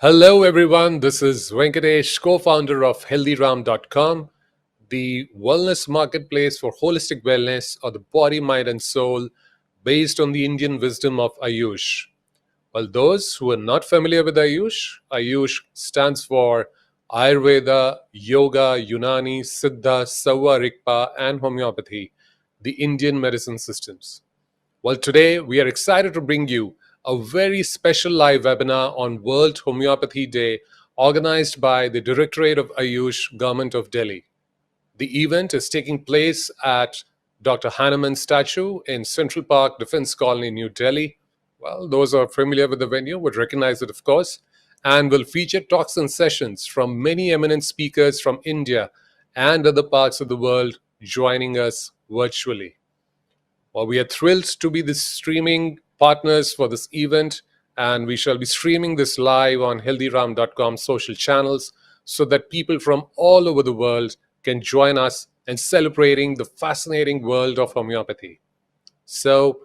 Hello, everyone. This is Venkatesh, co founder of HealThyRam.com, the wellness marketplace for holistic wellness of the body, mind, and soul based on the Indian wisdom of Ayush. Well, those who are not familiar with Ayush, Ayush stands for Ayurveda, Yoga, Unani, Siddha, Sawa, Rigpa, and Homeopathy, the Indian medicine systems. Well, today we are excited to bring you a very special live webinar on World Homeopathy Day organized by the Directorate of Ayush, Government of Delhi. The event is taking place at Dr. Hahnemann statue in Central Park, Defense Colony, New Delhi. Well, those who are familiar with the venue would recognize it, of course, and will feature talks and sessions from many eminent speakers from India and other parts of the world joining us virtually. Well, we are thrilled to be the streaming partners for this event, and we shall be streaming this live on HealThyRam.com social channels so that people from all over the world can join us in celebrating the fascinating world of homeopathy. So,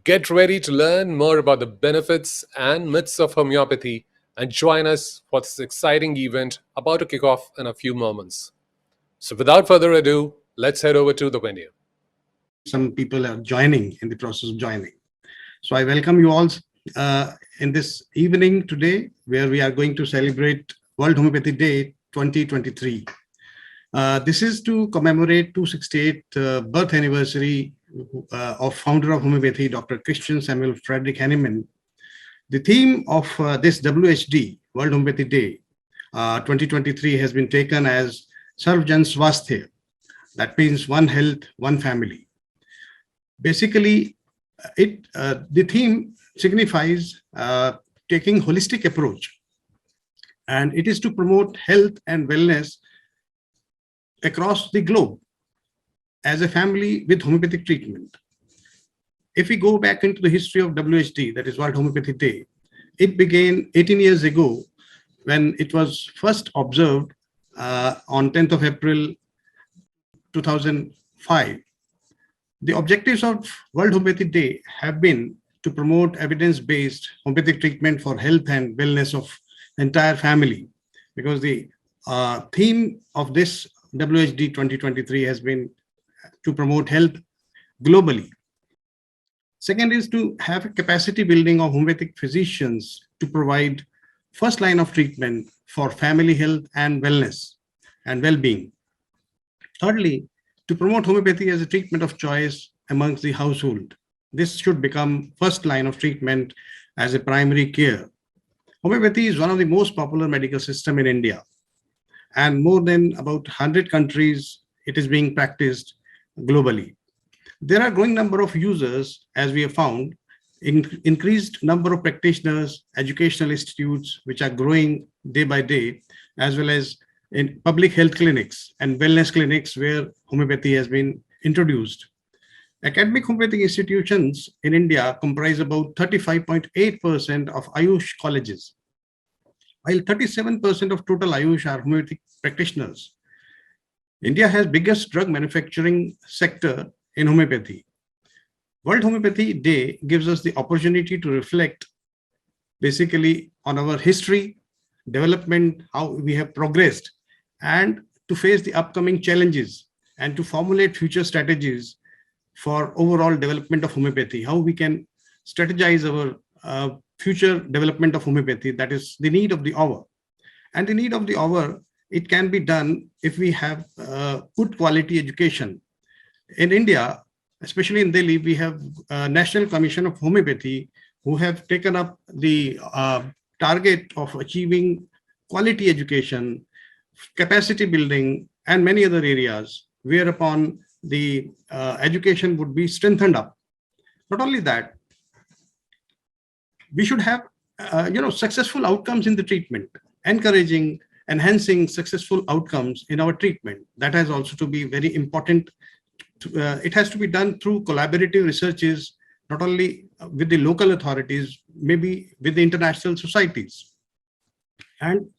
get ready to learn more about the benefits and myths of homeopathy and join us for this exciting event about to kick off in a few moments. So, without further ado, let's head over to the venue. Some people are joining in the process of joining. So I welcome you all in this evening today, where we are going to celebrate World Homeopathy Day 2023. This is to commemorate 268 birth anniversary of founder of homeopathy, Dr. Christian Samuel Frederick Hahnemann. The theme of this WHD, World Homeopathy Day 2023, has been taken as Sarv Jan Swasthya. That means one health, one family. Basically, the theme signifies taking holistic approach, and it is to promote health and wellness across the globe as a family with homeopathic treatment. If we go back into the history of WHD, that is World Homeopathy Day, it began 18 years ago when it was first observed on 10th of April 2005. The objectives of World Homeopathy Day have been to promote evidence-based homeopathic treatment for health and wellness of the entire family, because the theme of this WHD 2023 has been to promote health globally. Second is to have a capacity building of homeopathic physicians to provide first line of treatment for family health and wellness and well-being. Thirdly, to promote homeopathy as a treatment of choice amongst the household. This should become first line of treatment as a primary care. Homeopathy is one of the most popular medical system in India, and more than about 100 countries it is being practiced globally. There are growing number of users, as we have found, increased number of practitioners, educational institutes which are growing day by day, as well as in public health clinics and wellness clinics where homeopathy has been introduced. Academic homeopathic institutions in India comprise about 35.8% of Ayush colleges, while 37% of total Ayush are homeopathic practitioners. India has biggest drug manufacturing sector in homeopathy. World Homeopathy Day gives us the opportunity to reflect basically on our history, development, how we have progressed, and to face the upcoming challenges and to formulate future strategies for overall development of homeopathy, how we can strategize our future development of homeopathy. That is the need of the hour. And the need of the hour, it can be done if we have good quality education. In India, especially in Delhi, we have National Commission of Homeopathy who have taken up the target of achieving quality education, capacity building, and many other areas, whereupon the education would be strengthened up. Not only that, we should have successful outcomes in the treatment, encouraging, enhancing successful outcomes in our treatment. That has also to be very important. It has to be done through collaborative researches, not only with the local authorities, maybe with the international societies. And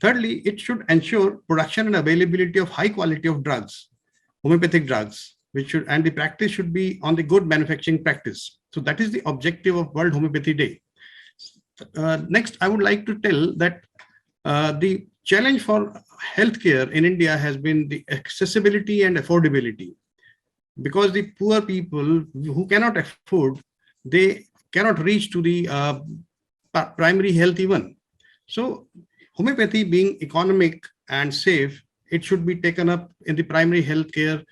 thirdly, it should ensure production and availability of high quality of drugs, homeopathic drugs, and the practice should be on the good manufacturing practice. So that is the objective of World Homeopathy Day. Next, I would like to tell that the challenge for healthcare in India has been the accessibility and affordability, because the poor people who cannot afford, they cannot reach to the primary health even. So homeopathy being economic and safe, it should be taken up in the primary healthcare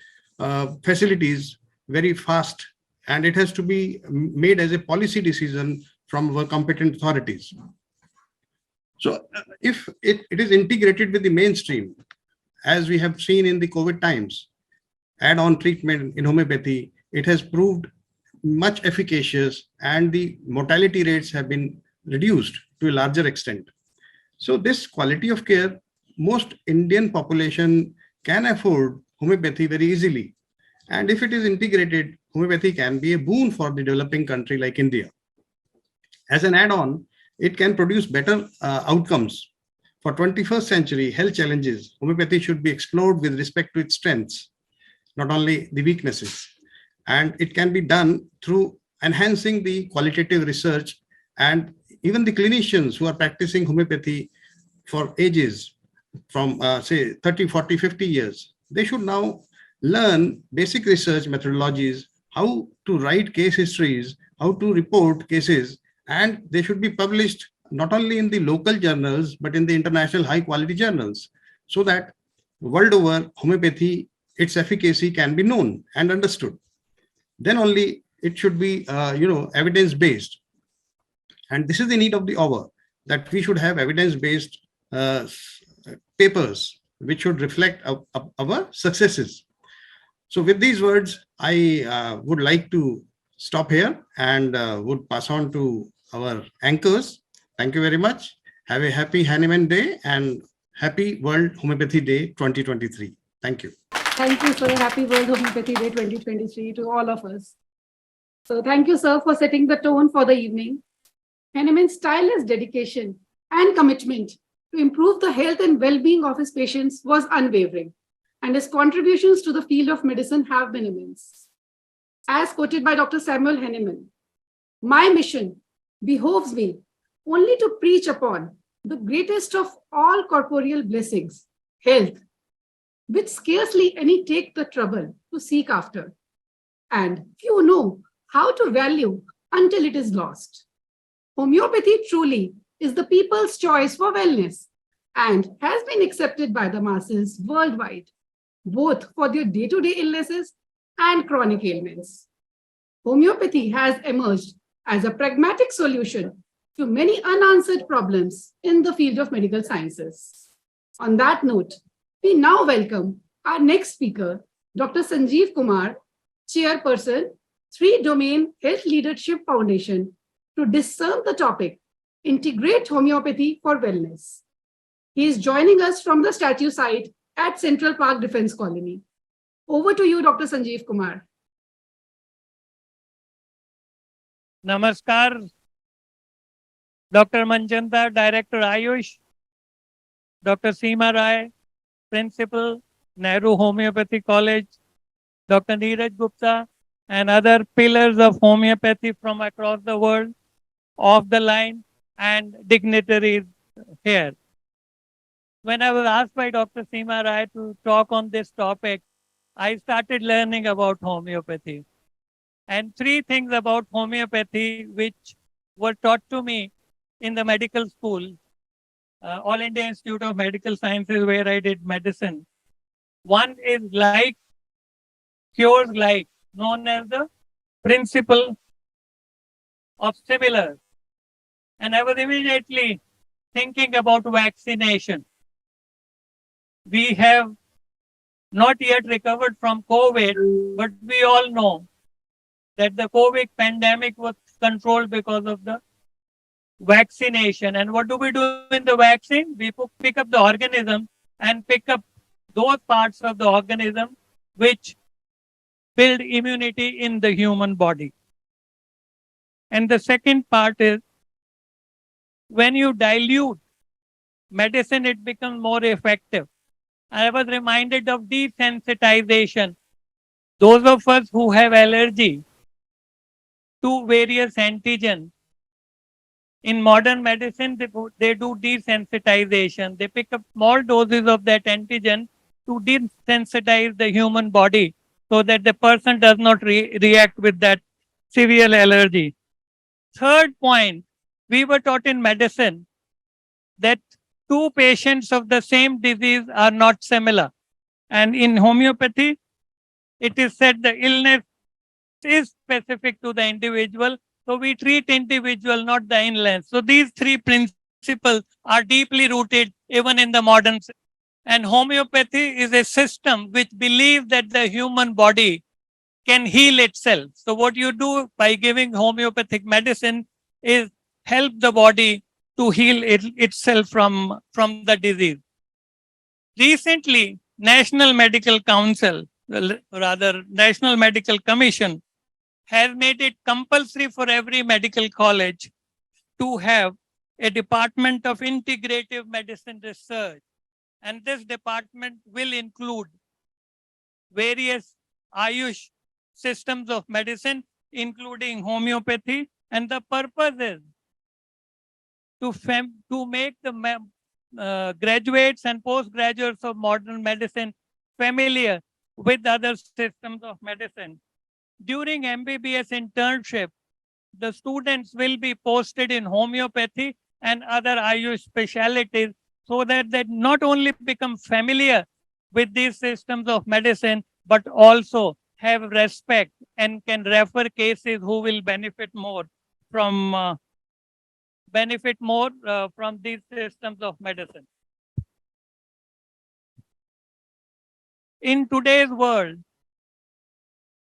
facilities very fast, and it has to be made as a policy decision from our competent authorities. So if it is integrated with the mainstream, as we have seen in the COVID times, add-on treatment in homeopathy, it has proved much efficacious, and the mortality rates have been reduced to a larger extent. So this quality of care, most Indian population can afford homeopathy very easily. And if it is integrated, homeopathy can be a boon for the developing country like India. As an add-on, it can produce better outcomes. For 21st century health challenges, homeopathy should be explored with respect to its strengths, not only the weaknesses. And it can be done through enhancing the qualitative research, and even the clinicians who are practicing homeopathy for ages from say 30, 40, 50 years, they should now learn basic research methodologies, how to write case histories, how to report cases, and they should be published not only in the local journals, but in the international high quality journals, so that world over homeopathy, its efficacy can be known and understood. Then only it should be evidence based. And this is the need of the hour, that we should have evidence based papers which should reflect our successes. So with these words, I would like to stop here and would pass on to our anchors. Thank you very much. Have a happy Hahnemann Day and happy World Homeopathy Day 2023. Thank you. Thank you, sir. Happy World Homeopathy Day 2023 to all of us. So thank you, sir, for setting the tone for the evening. Hahnemann's tireless dedication and commitment to improve the health and well-being of his patients was unwavering, and his contributions to the field of medicine have been immense. As quoted by Dr. Samuel Hahnemann, "My mission behoves me only to preach upon the greatest of all corporeal blessings, health, which scarcely any take the trouble to seek after, and few know how to value until it is lost. Homeopathy truly is the people's choice for wellness and has been accepted by the masses worldwide, both for their day-to-day illnesses and chronic ailments. Homeopathy has emerged as a pragmatic solution to many unanswered problems in the field of medical sciences." On that note, we now welcome our next speaker, Dr. Sanjiv Kumar, Chairperson, 3-Domain Health Leadership Foundation, to discern the topic, Integrate Homeopathy for Wellness. He is joining us from the statue site at Central Park Defense Colony. Over to you, Dr. Sanjiv Kumar. Namaskar. Dr. Manjanta, Director Ayush, Dr. Seema Rai, Principal, Nehru Homoeopathic College, Dr. Neeraj Gupta, and other pillars of homeopathy from across the world, off the line, and dignitaries here. When I was asked by Dr. Seema Rai to talk on this topic, I started learning about homeopathy. And 3 things about homeopathy which were taught to me in the medical school, All India Institute of Medical Sciences, where I did medicine. One is like cures like, known as the principle of similar. And I was immediately thinking about vaccination. We have not yet recovered from COVID, but we all know that the COVID pandemic was controlled because of the vaccination. And what do we do in the vaccine? We pick up the organism and pick up those parts of the organism which build immunity in the human body. And the second part is, when you dilute medicine, it becomes more effective. I was reminded of desensitization. Those of us who have allergy to various antigens, In modern medicine, they do desensitization. They pick up small doses of that antigen to desensitize the human body so that the person does not react with that severe allergy. Third point, we were taught in medicine that two patients of the same disease are not similar. And in homeopathy, it is said the illness is specific to the individual. So we treat individual, not the illness. So these three principles are deeply rooted even in the modern. And homeopathy is a system which believes that the human body can heal itself. So what you do by giving homeopathic medicine is help the body to heal itself from the disease. Recently, National Medical Council, rather National Medical Commission, has made it compulsory for every medical college to have a department of integrative medicine research. And this department will include various Ayush systems of medicine, including homeopathy. And the purpose is to make the graduates and postgraduates of modern medicine familiar with other systems of medicine. During MBBS internship, the students will be posted in homeopathy and other Ayush specialties so that they not only become familiar with these systems of medicine, but also have respect and can refer cases who will benefit more from these systems of medicine. In today's world,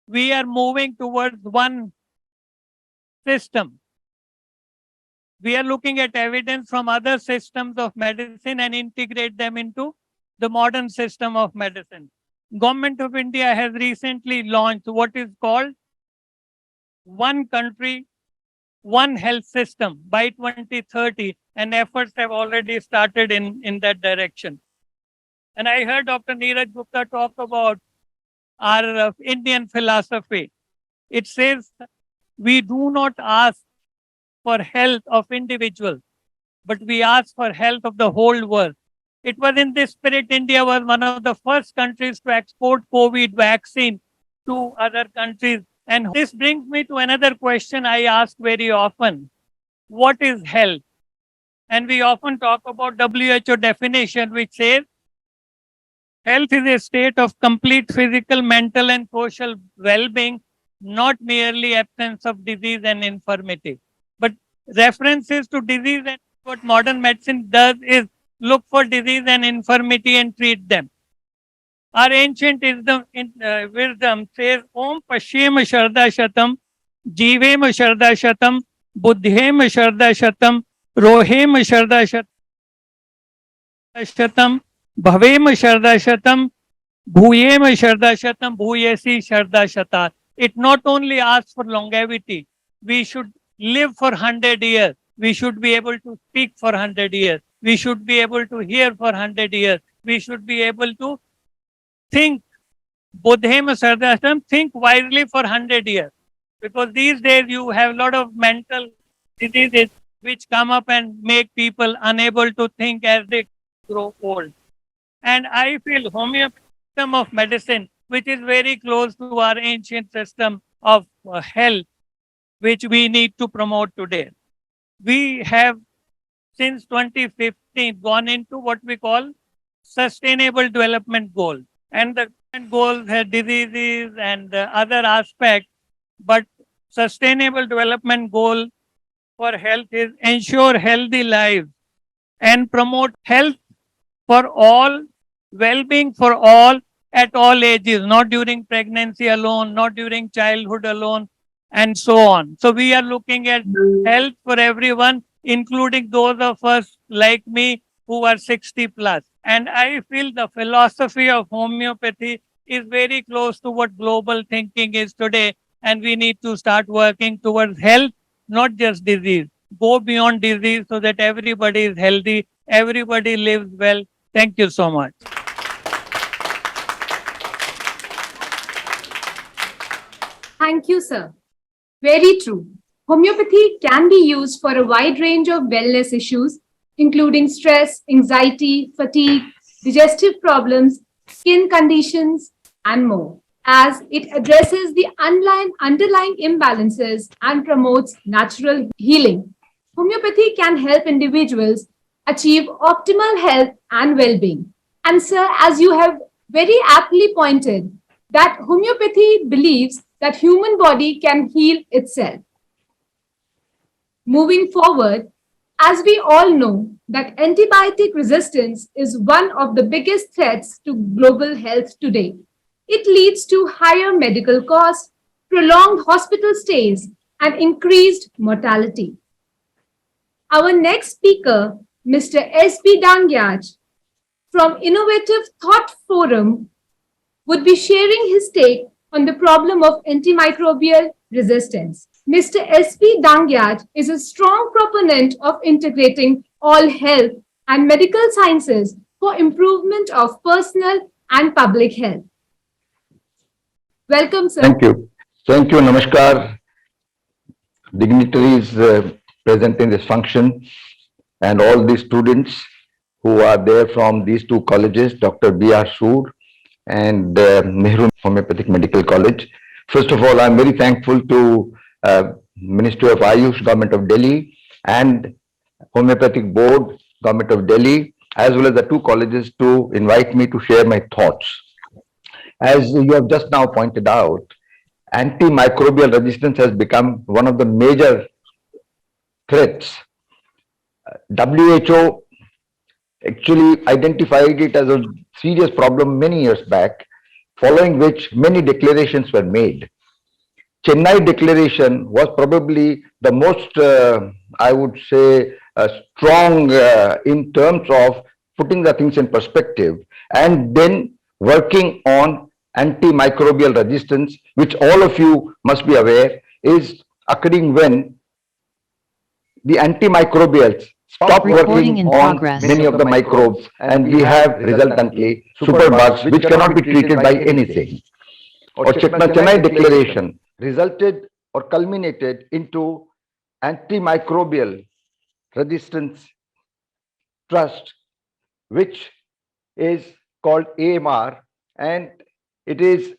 we are moving towards one system. We are looking at evidence from other systems of medicine and integrate them into the modern system of medicine. Government of India has recently launched what is called One Country, One Health System by 2030, and efforts have already started in that direction. And I heard Dr. Neeraj Gupta talk about our Indian philosophy. It says we do not ask for health of individuals, but we ask for health of the whole world. It was in this spirit India was one of the first countries to export COVID vaccine to other countries. And this brings me to another question I ask very often. What is health? And we often talk about WHO definition, which says health is a state of complete physical, mental, and social well-being, not merely absence of disease and infirmity. But references to disease and what modern medicine does is look for disease and infirmity and treat them. Our ancient wisdom says, Om Pashyem Sharda Shatam, Jivem Sharda Shatam, Buddhem Sharda Shatam, Rohem Sharda Shatam, Bhavem Sharda Shatam, Bhuyem Sharda Shatam, Bhuyesi Sharda Shata. It not only asks for longevity, we should live for 100 years. We should be able to speak for 100 years. We should be able to hear for 100 years. We should be able to think, Bodhem Sardasham, think wisely for 100 years. Because these days you have a lot of mental diseases which come up and make people unable to think as they grow old. And I feel homeopathy system of medicine, which is very close to our ancient system of health, which we need to promote today. We have since 2015 gone into what we call sustainable development goal. And the goals have diseases and other aspects, but sustainable development goal for health is ensure healthy lives and promote health for all, well-being for all at all ages, not during pregnancy alone, not during childhood alone, and so on. So we are looking at health for everyone, including those of us like me who are 60 plus. And I feel the philosophy of homeopathy is very close to what global thinking is today. And we need to start working towards health, not just disease. Go beyond disease so that everybody is healthy, everybody lives well. Thank you so much. Thank you, sir. Very true. Homeopathy can be used for a wide range of wellness issues, including stress, anxiety, fatigue, digestive problems, skin conditions, and more, as it addresses the underlying imbalances and promotes natural healing. Homeopathy can help individuals achieve optimal health and well-being. And sir, as you have very aptly pointed, that homeopathy believes that human body can heal itself. Moving forward, as we all know that antibiotic resistance is one of the biggest threats to global health today. It leads to higher medical costs, prolonged hospital stays, and increased mortality. Our next speaker, Mr. B Dangayach from Innovative Thought Forum, would be sharing his take on the problem of antimicrobial resistance. Mr. B Dangayach is a strong proponent of integrating all health and medical sciences for improvement of personal and public health. Welcome, sir. Thank you. Thank you. Namaskar, dignitaries present in this function and all the students who are there from these two colleges, Dr. B.R. Sood and Nehru Homoeopathic Medical College. First of all, I'm very thankful to Ministry of Ayush, Government of Delhi, and Homeopathic Board, Government of Delhi, as well as the two colleges to invite me to share my thoughts. As you have just now pointed out, antimicrobial resistance has become one of the major threats. WHO actually identified it as a serious problem many years back, following which many declarations were made. Chennai Declaration was probably the most, I would say, strong in terms of putting the things in perspective and then working on antimicrobial resistance, which all of you must be aware is occurring when the antimicrobials stop working on many of the microbes, and we have resultantly superbugs which cannot be treated by anything. Or Chennai Declaration resulted or culminated into antimicrobial resistance trust, which is called AMR, and it is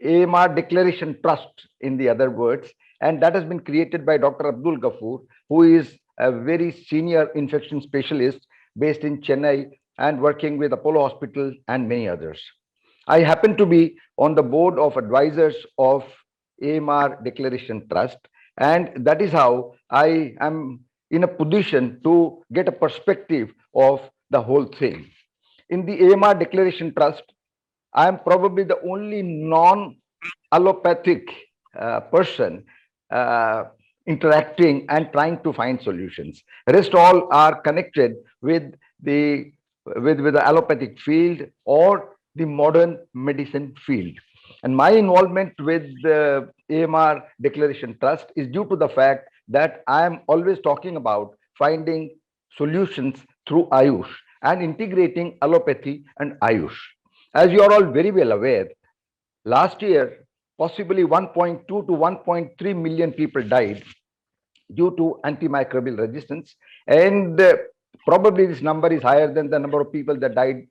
AMR Declaration Trust in the other words, and that has been created by Dr. Abdul Ghafoor, who is a very senior infection specialist based in Chennai and working with Apollo Hospital and many others. I happen to be on the board of advisors of AMR Declaration Trust, and that is how I am in a position to get a perspective of the whole thing. In the AMR Declaration Trust, I am probably the only non-allopathic person interacting and trying to find solutions. Rest all are connected with the allopathic field or the modern medicine field. And my involvement with the AMR Declaration Trust is due to the fact that I am always talking about finding solutions through Ayush and integrating allopathy and Ayush. As you are all very well aware, last year, possibly 1.2 to 1.3 million people died due to antimicrobial resistance. And probably this number is higher than the number of people that died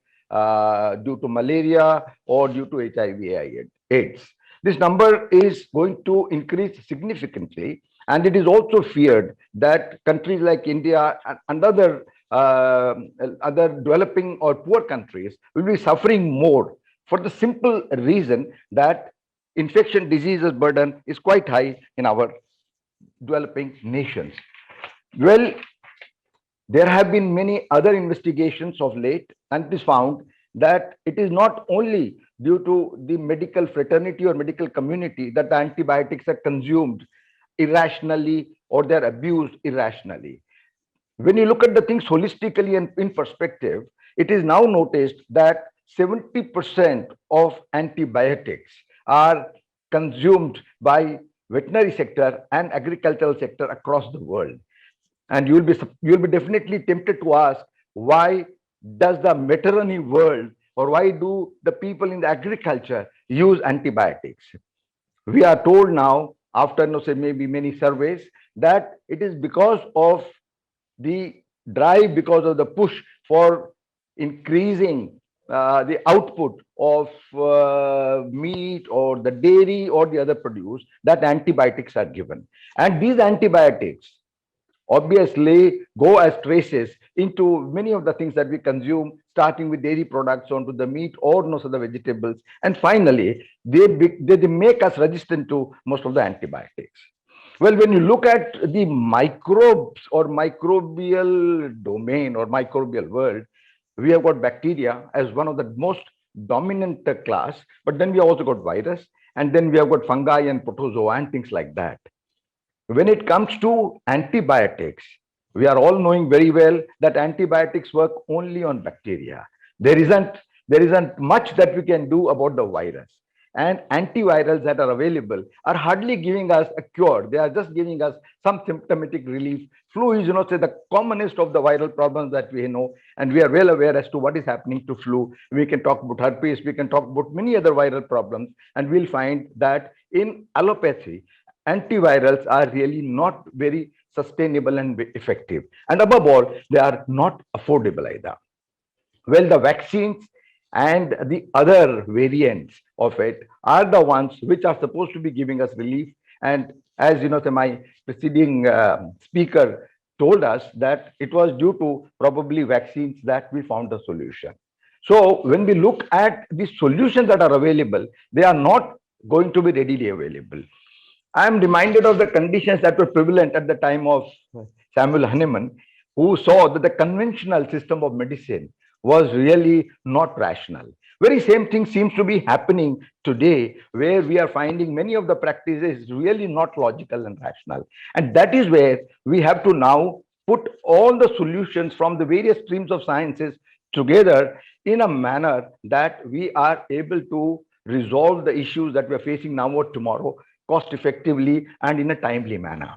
due to malaria or due to HIV/AIDS. This number is going to increase significantly. And it is also feared that countries like India and other developing or poor countries will be suffering more for the simple reason that infection diseases burden is quite high in our developing nations. Well, there have been many other investigations of late, and it is found that it is not only due to the medical fraternity or medical community that the antibiotics are consumed irrationally or they're abused irrationally. When you look at the things holistically and in perspective, it is now noticed that 70% of antibiotics are consumed by veterinary sector and agricultural sector across the world. And you'll be definitely tempted to ask, why does the veterinary world or why do the people in the agriculture use antibiotics? We are told now after say maybe many surveys, that it is because of the drive, because of the push for increasing the output of meat or the dairy or the other produce, that antibiotics are given. And these antibiotics obviously go as traces into many of the things that we consume, starting with dairy products onto the meat or most of the vegetables. And finally, they make us resistant to most of the antibiotics. Well, when you look at the microbes or microbial domain or microbial world, we have got bacteria as one of the most dominant class, but then we also got virus, and then we have got fungi and protozoa and things like that. When it comes to antibiotics, we are all knowing very well that antibiotics work only on bacteria. There isn't much that we can do about the virus. And antivirals that are available are hardly giving us a cure. They are just giving us some symptomatic relief. Flu is, say the commonest of the viral problems that we know, and we are well aware as to what is happening to flu. We can talk about herpes, we can talk about many other viral problems, and we'll find that in allopathy, antivirals are really not very sustainable and effective. And above all, they are not affordable either. Well, the vaccines and the other variants of it are the ones which are supposed to be giving us relief. And as my preceding speaker told us, that it was due to probably vaccines that we found a solution. So when we look at the solutions that are available, they are not going to be readily available. I am reminded of the conditions that were prevalent at the time of Samuel Hahnemann, who saw that the conventional system of medicine was really not rational. Very same thing seems to be happening today, where we are finding many of the practices really not logical and rational. And that is where we have to now put all the solutions from the various streams of sciences together in a manner that we are able to resolve the issues that we are facing now or tomorrow cost effectively and in a timely manner.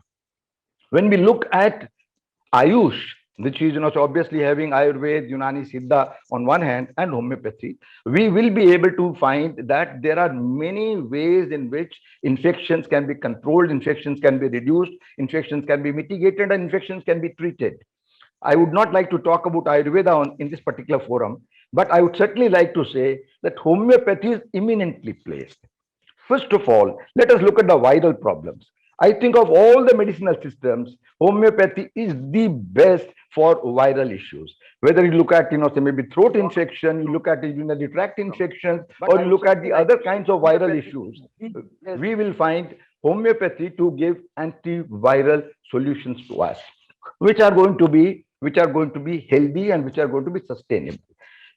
When we look at Ayush, which is obviously having Ayurveda, Unani, Siddha on one hand, and homeopathy, we will be able to find that there are many ways in which infections can be controlled, infections can be reduced, infections can be mitigated, and infections can be treated. I would not like to talk about Ayurveda in this particular forum, but I would certainly like to say that homeopathy is eminently placed. First of all, let us look at the viral problems. I think of all the medicinal systems, homeopathy is the best for viral issues. Whether you look at, say maybe throat infection, you look at urinary tract infections, or you look at the other kinds of viral issues, we will find homeopathy to give antiviral solutions to us, which are going to be healthy and which are going to be sustainable.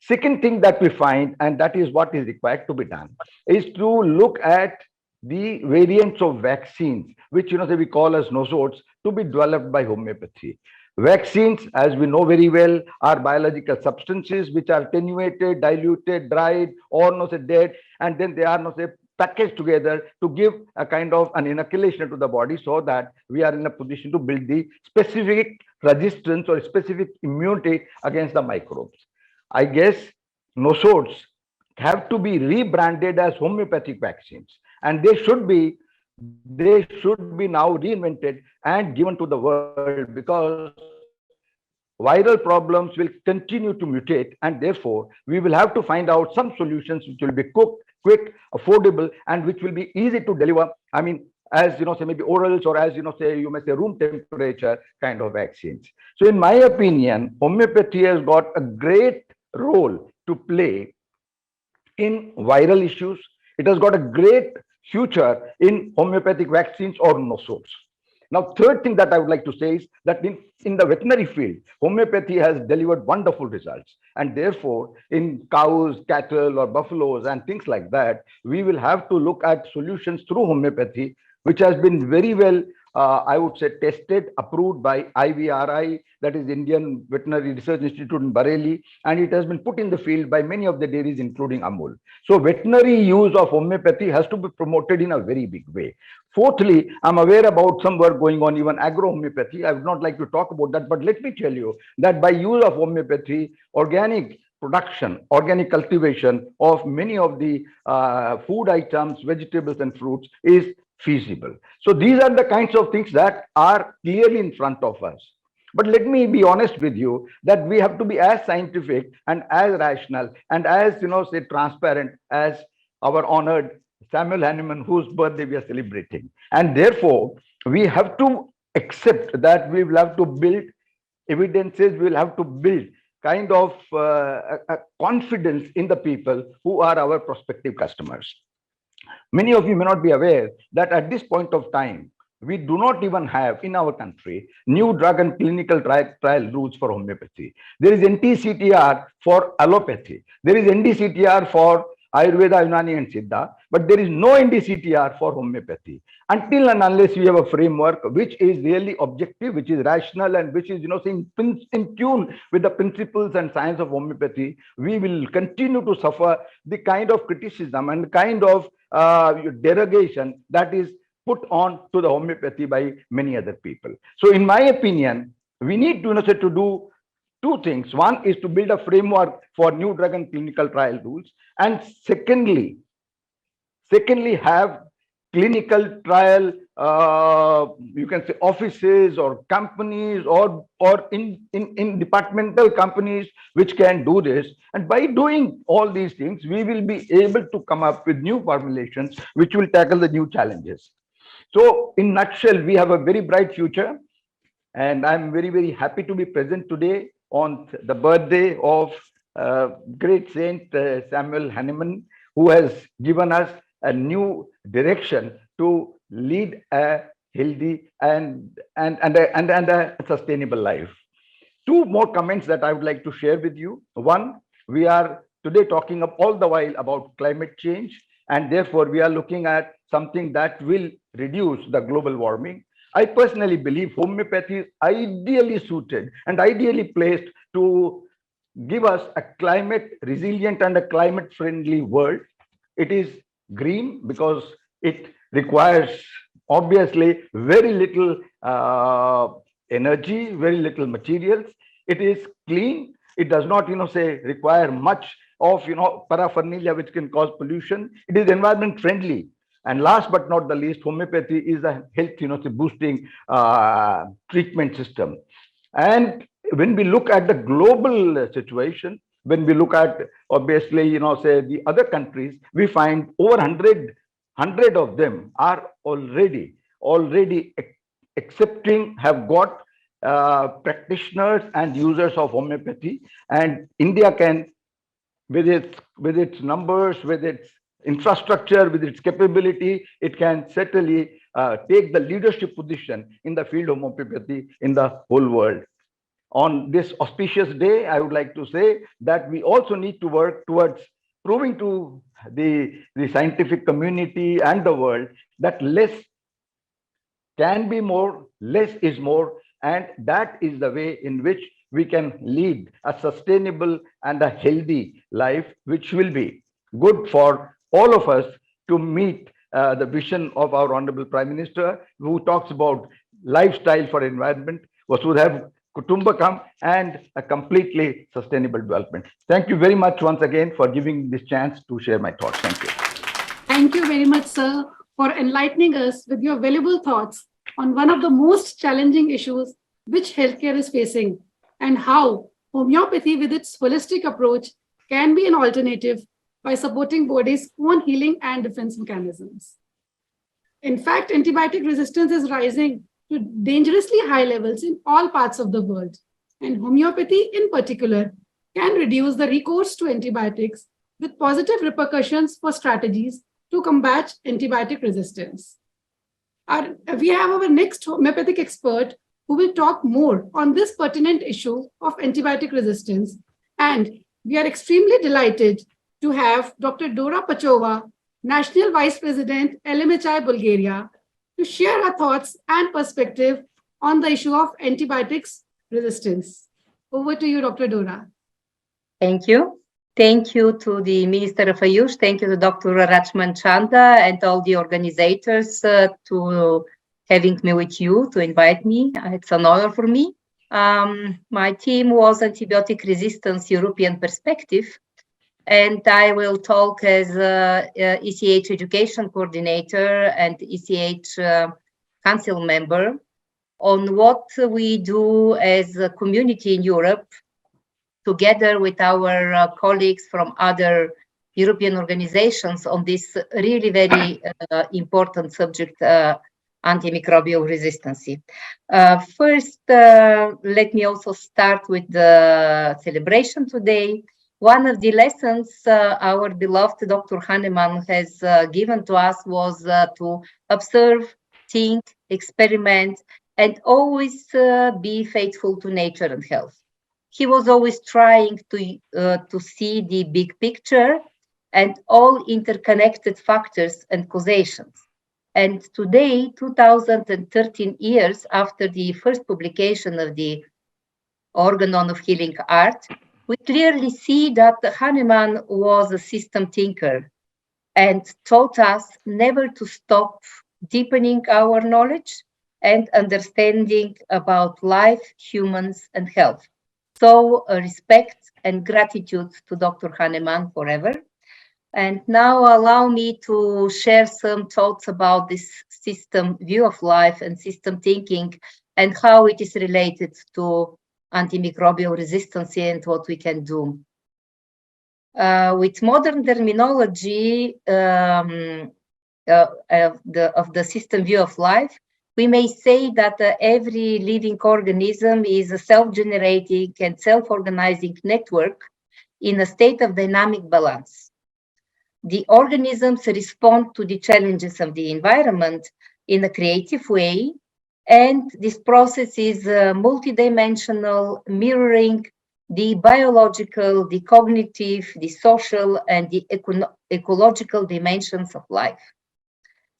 Second thing that we find, and that is what is required to be done, is to look at the variants of vaccines, which we call as nosodes, to be developed by homeopathy. Vaccines, as we know very well, are biological substances which are attenuated, diluted, dried, or dead, and then they are packaged together to give a kind of an inoculation to the body, so that we are in a position to build the specific resistance or specific immunity against the microbes. I guess nosodes have to be rebranded as homeopathic vaccines, and they should be now reinvented and given to the world, because viral problems will continue to mutate, and therefore we will have to find out some solutions which will be quick, affordable, and which will be easy to deliver. I mean, as maybe orals, or as you may say room temperature kind of vaccines. So in my opinion, homeopathy has got a great role to play in viral issues. It has got a great future in homeopathic vaccines or nosodes. Now, third thing that I would like to say is that in the veterinary field, homeopathy has delivered wonderful results. And therefore, in cows, cattle, or buffaloes and things like that, we will have to look at solutions through homeopathy, which has been very well, I would say, tested, approved by IVRI, that is Indian Veterinary Research Institute in Bareilly, and it has been put in the field by many of the dairies, including Amul. So veterinary use of homeopathy has to be promoted in a very big way. Fourthly, I'm aware about some work going on, even agro-homeopathy. I would not like to talk about that, but let me tell you that by use of homeopathy, organic production, organic cultivation of many of the food items, vegetables and fruits is feasible. So these are the kinds of things that are clearly in front of us. But let me be honest with you that we have to be as scientific and as rational and as, say, transparent as our honored Samuel Hahnemann, whose birthday we are celebrating. And therefore, we have to accept that we will have to build evidences, we will have to build kind of a confidence in the people who are our prospective customers. Many of you may not be aware that at this point of time, we do not even have in our country new drug and clinical trial rules for homeopathy. There is NTCTR for allopathy. There is NDCTR for Ayurveda, Unani and Siddha, but there is no NDCTR for homeopathy. Until and unless we have a framework which is really objective, which is rational and which is, in tune with the principles and science of homeopathy, we will continue to suffer the kind of criticism and kind of derogation that is put on to the homeopathy by many other people. So in my opinion, we need to, to do two things. One is to build a framework for new drug and clinical trial rules. And secondly have clinical trial, you can say offices or companies or in departmental companies which can do this. And by doing all these things, we will be able to come up with new formulations which will tackle the new challenges. So in nutshell, we have a very bright future. And I'm very, very happy to be present today on the birthday of great Saint Samuel Hahnemann, who has given us a new direction to lead a healthy and a sustainable life. Two more comments that I would like to share with you. One, we are today talking all the while about climate change, and therefore we are looking at something that will reduce the global warming. I personally believe homeopathy is ideally suited and ideally placed to give us a climate resilient and a climate friendly world. It is green because it requires obviously very little energy, very little materials. It is clean. It does not, require much of, paraphernalia which can cause pollution. It is environment friendly. And last but not the least, homeopathy is a health, boosting treatment system. And when we look at the global situation, when we look at obviously, say the other countries, we find over 100 of them are already accepting, have got practitioners and users of homeopathy. And India can, with its numbers, with its infrastructure, with its capability, it can certainly take the leadership position in the field of homeopathy in the whole world. On this auspicious day, I would like to say that we also need to work towards proving to the scientific community and the world that less can be more, less is more, and that is the way in which we can lead a sustainable and a healthy life, which will be good for all of us to meet the vision of our Honorable Prime Minister, who talks about lifestyle for environment, Vasudhaiva Kutumbakam, and a completely sustainable development. Thank you very much once again for giving this chance to share my thoughts. Thank you. Thank you very much, sir, for enlightening us with your valuable thoughts on one of the most challenging issues which healthcare is facing, and how homeopathy with its holistic approach can be an alternative by supporting body's own healing and defense mechanisms. In fact, antibiotic resistance is rising to dangerously high levels in all parts of the world, and homeopathy in particular can reduce the recourse to antibiotics with positive repercussions for strategies to combat antibiotic resistance. We have our next homeopathic expert who will talk more on this pertinent issue of antibiotic resistance, and we are extremely delighted to have Dr. Dora Pachova, National Vice President, LMHI Bulgaria, to share her thoughts and perspective on the issue of antibiotics resistance. Over to you, Dr. Dora. Thank you. Thank you to the Minister of Ayush. Thank you to Dr. Rachman Chanda and all the organizers to having me with you, to invite me. It's an honor for me. My team was Antibiotic Resistance European Perspective. and I will talk as ECH Education Coordinator and ECH Council Member on what we do as a community in Europe, together with our colleagues from other European organizations on this really very important subject, antimicrobial resistance. First, let me also start with the celebration today. One of the lessons our beloved Dr. Hahnemann has given to us was to observe, think, experiment, and always be faithful to nature and health. He was always trying to see the big picture and all interconnected factors and causations. And today, 2013 years after the first publication of the Organon of Healing Art, we clearly see that Hahnemann was a system thinker and taught us never to stop deepening our knowledge and understanding about life, humans, and health. So respect and gratitude to Dr. Hahnemann forever. And now allow me to share some thoughts about this system view of life and system thinking and how it is related to antimicrobial resistance and what we can do. With modern terminology of the system view of life, we may say that every living organism is a self-generating and self-organizing network in a state of dynamic balance. The organisms respond to the challenges of the environment in a creative way, and this process is multidimensional, mirroring the biological, the cognitive, the social, and the ecological dimensions of life.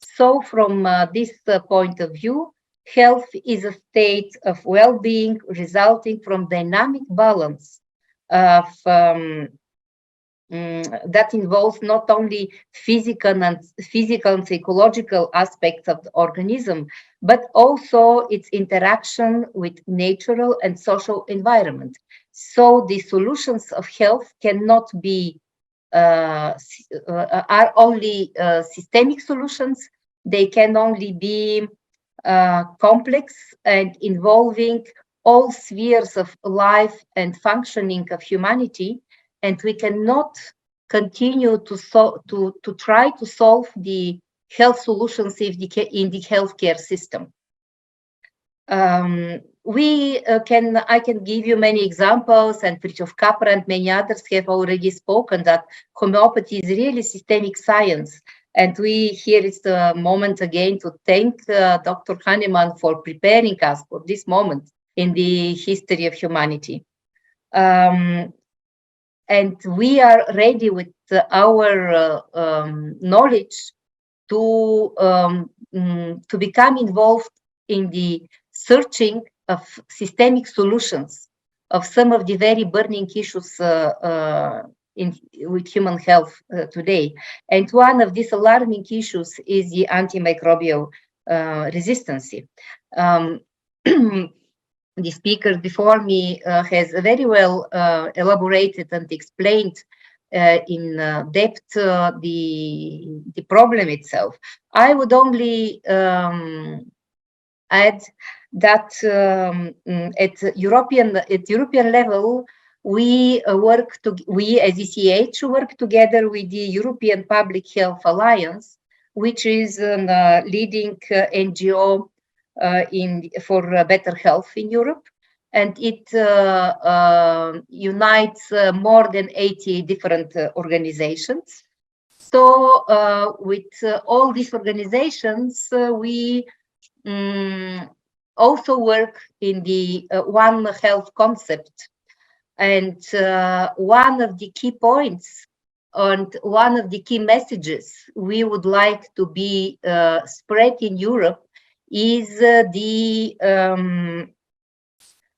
So from this point of view, health is a state of well-being resulting from dynamic balance of that involves not only physical and psychological aspects of the organism, but also its interaction with natural and social environment. So the solutions of health cannot be are only systemic solutions. They can only be complex and involving all spheres of life and functioning of humanity. And we cannot continue to try to solve the health solutions in the healthcare system. I can give you many examples, and Fritjof Capra and many others have already spoken that homeopathy is really systemic science. And here is the moment again to thank Dr. Hahnemann for preparing us for this moment in the history of humanity. And we are ready with our knowledge to become involved in the searching of systemic solutions of some of the very burning issues with human health today. And one of these alarming issues is the antimicrobial resistance. The speaker before me has very well elaborated and explained in depth the problem itself. I would only add that at European level, we as ECH work together with the European Public Health Alliance, which is a leading NGO for better health in Europe, and it unites more than 80 different organizations. So with all these organizations, we also work in the One Health concept. And one of the key points and one of the key messages we would like to be spread in Europe is the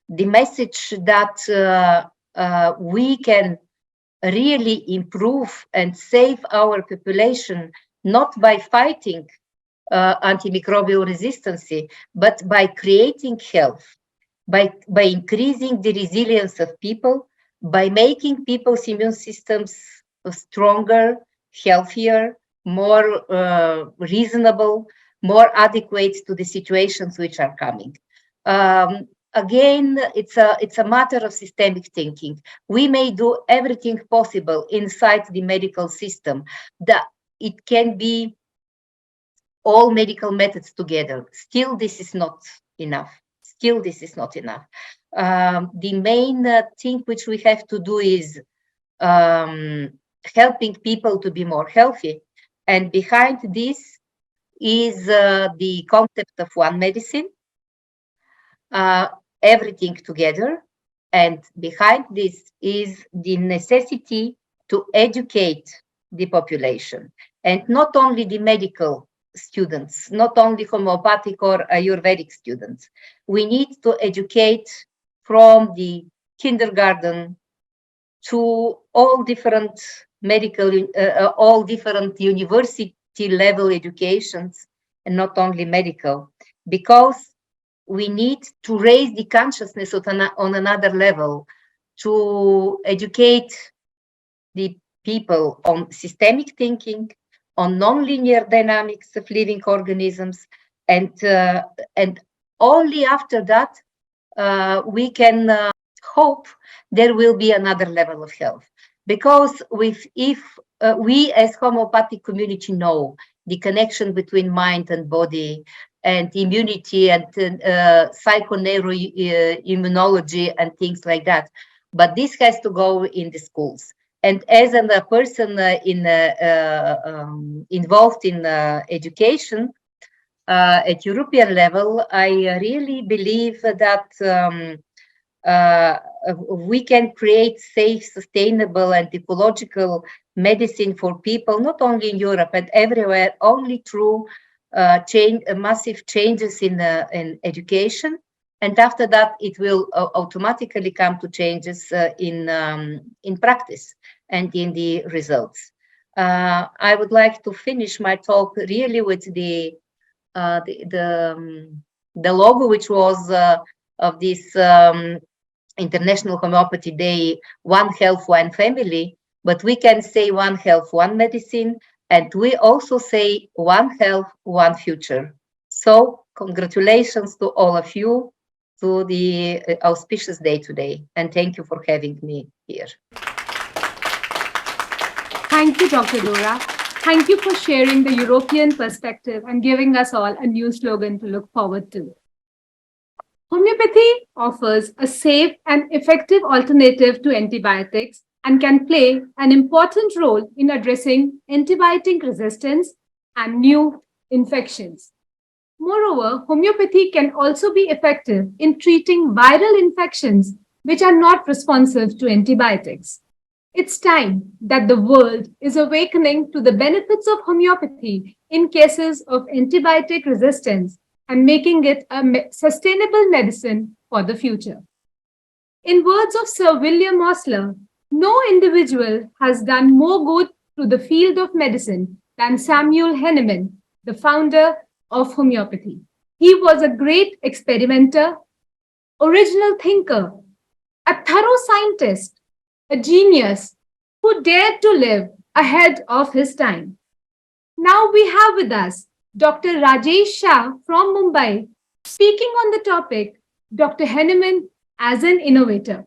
message that we can really improve and save our population, not by fighting antimicrobial resistance, but by creating health, by increasing the resilience of people, by making people's immune systems stronger, healthier, more reasonable, more adequate to the situations which are coming. Again, it's a matter of systemic thinking. We may do everything possible inside the medical system that it can be all medical methods together. Still, this is not enough. Still, this is not enough. The main thing which we have to do is helping people to be more healthy. And behind this is the concept of one medicine, everything together. And behind this is the necessity to educate the population, and not only the medical students, not only homeopathic or Ayurvedic students. We need to educate from the kindergarten to all different medical, all different university level educations, and not only medical, because we need to raise the consciousness on another level, to educate the people on systemic thinking, on non-linear dynamics of living organisms, and only after that we can hope there will be another level of health. Because if we as homeopathic community know the connection between mind and body, and immunity, and psychoneuroimmunology and things like that, but this has to go in the schools. And as a person involved in education at European level, I really believe that we can create safe, sustainable, and ecological medicine for people, not only in Europe but everywhere, only through massive changes in education. And after that, it will automatically come to changes in practice and in the results. I would like to finish my talk really with the logo, which was of this International Homeopathy Day, One Health, One Family. But we can say One Health, One Medicine, and we also say One Health, One Future. So congratulations to all of you to the auspicious day today, and thank you for having me here. Thank you, Dr. Dora. Thank you for sharing the European perspective and giving us all a new slogan to look forward to. Homeopathy offers a safe and effective alternative to antibiotics and can play an important role in addressing antibiotic resistance and new infections. Moreover, homeopathy can also be effective in treating viral infections which are not responsive to antibiotics. It's time that the world is awakening to the benefits of homeopathy in cases of antibiotic resistance and making it a sustainable medicine for the future. In words of Sir William Osler, no individual has done more good to the field of medicine than Samuel Hahnemann, the founder of homeopathy. He was a great experimenter, original thinker, a thorough scientist, a genius who dared to live ahead of his time. Now we have with us Dr. Rajesh Shah from Mumbai, speaking on the topic, Dr. Hahnemann as an innovator.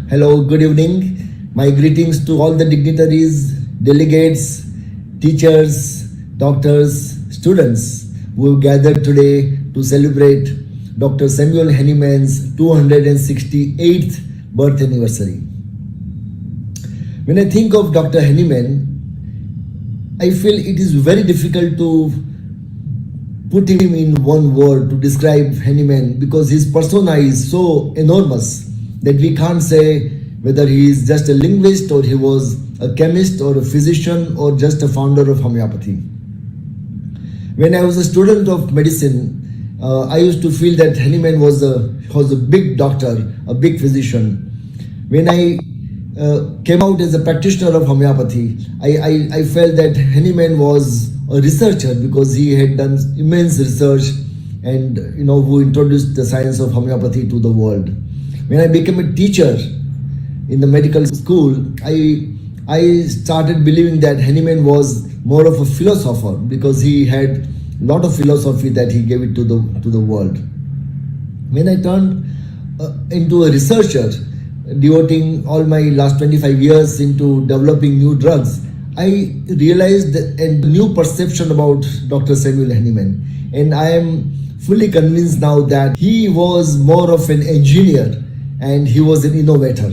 Hello, good evening. My greetings to all the dignitaries, delegates, teachers, doctors, students who have gathered today to celebrate Dr. Samuel Hahnemann's 268th birth anniversary. When I think of Dr. Hahnemann, I feel it is very difficult to put him in one word to describe Hahnemann, because his persona is so enormous that we can't say whether he is just a linguist or he was a chemist or a physician or just a founder of homeopathy. When I was a student of medicine, I used to feel that Hahnemann was a big doctor, a big physician. When I came out as a practitioner of homeopathy, I felt that Hahnemann was a researcher, because he had done immense research and who introduced the science of homeopathy to the world. When I became a teacher in the medical school, I started believing that Hahnemann was more of a philosopher, because he had a lot of philosophy that he gave it to the world. When I turned into a researcher, devoting all my last 25 years into developing new drugs, I realized a new perception about Dr. Samuel Hahnemann, and I am fully convinced now that he was more of an engineer and he was an innovator.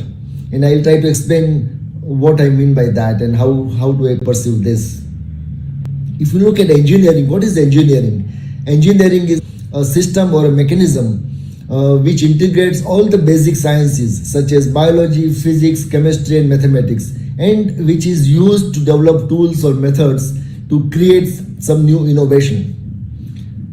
And I'll try to explain what I mean by that and how do I perceive this. If you look at engineering, what is engineering? Engineering is a system or a mechanism which integrates all the basic sciences such as biology, physics, chemistry and mathematics, and which is used to develop tools or methods to create some new innovation.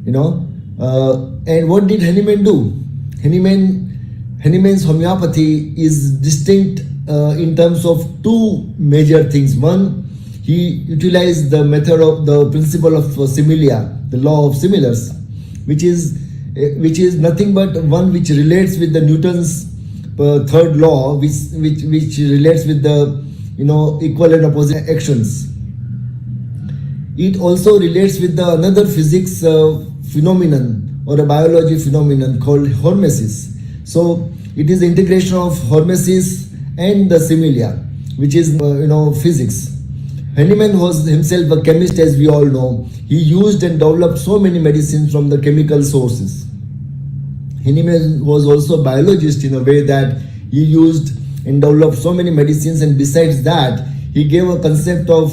And what did Hahnemann do? Hahnemann's homeopathy is distinct in terms of two major things. One, he utilized the method of the principle of similia, the law of similars, which is nothing but one which relates with the Newton's third law, which relates with the equal and opposite actions. It also relates with the another physics phenomenon or a biology phenomenon called hormesis. So it is the integration of hormesis and the similia, which is physics. Hahnemann was himself a chemist, as we all know. He used and developed so many medicines from the chemical sources. Hahnemann was also a biologist in a way that he used and developed so many medicines, and besides that, he gave a concept of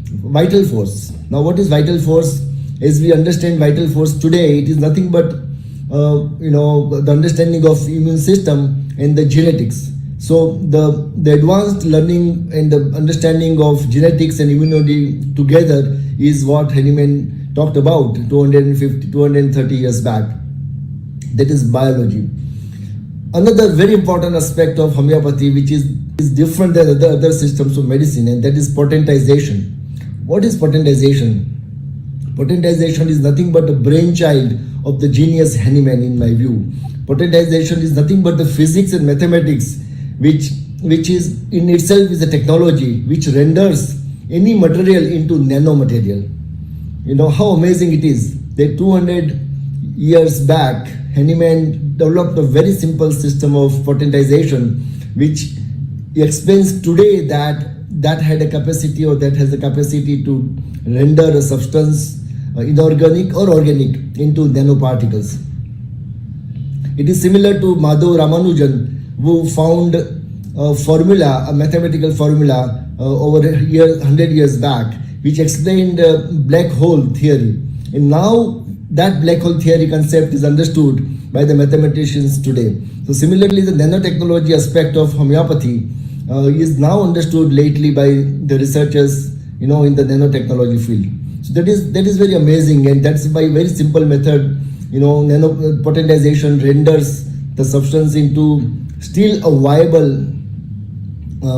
vital force. Now, what is vital force? As we understand vital force today, it is nothing but the understanding of immune system and the genetics. So the advanced learning and the understanding of genetics and immunity together is what Hahnemann talked about 230 years back. That is biology. Another very important aspect of homeopathy, which is different than other systems of medicine, and that is potentization. What is potentization? Potentization is nothing but a brainchild of the genius Hahnemann, in my view. Potentization is nothing but the physics and mathematics, which is in itself is a technology which renders any material into nanomaterial. How amazing it is that 200 years back, Hahnemann developed a very simple system of potentization, which explains today that had a capacity, or that has a capacity to render a substance inorganic or organic into nanoparticles. It is similar to Madhav Ramanujan, who found a formula, a mathematical formula over 100 years back, which explained black hole theory. And now that black hole theory concept is understood by the mathematicians today. So similarly, the nanotechnology aspect of homeopathy is now understood lately by the researchers, in the nanotechnology field. So that is very amazing, and that's by very simple method. Potentization renders the substance into still a viable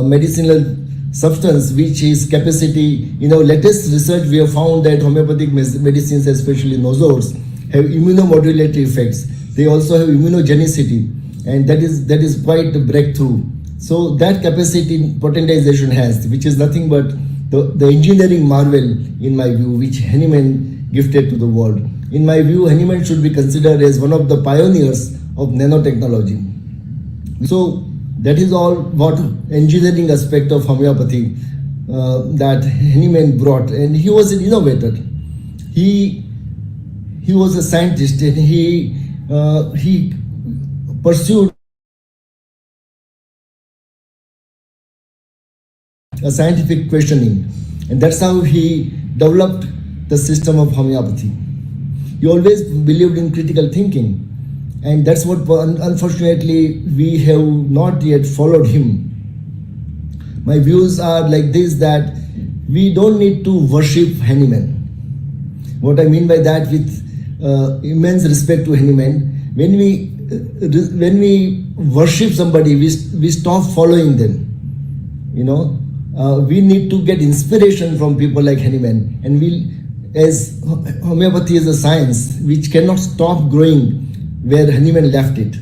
medicinal substance, which is capacity. Latest research we have found that homeopathic medicines, especially nozodes, have immunomodulatory effects. They also have immunogenicity, and that is quite a breakthrough. So that capacity potentization has, which is nothing but the engineering marvel, in my view, which Hahnemann gifted to the world. In my view, Hahnemann should be considered as one of the pioneers of nanotechnology. So that is all what engineering aspect of homeopathy that Hahnemann brought, and he was an innovator. He was a scientist, and he pursued a scientific questioning, and that's how he developed the system of homeopathy. He always believed in critical thinking, and that's what unfortunately we have not yet followed him. My views are like this, that we don't need to worship Hahnemann. What I mean by that, with immense respect to Hahnemann, when we worship somebody, we stop following them. We need to get inspiration from people like Hahnemann, and as homeopathy is a science which cannot stop growing where Hahnemann left it.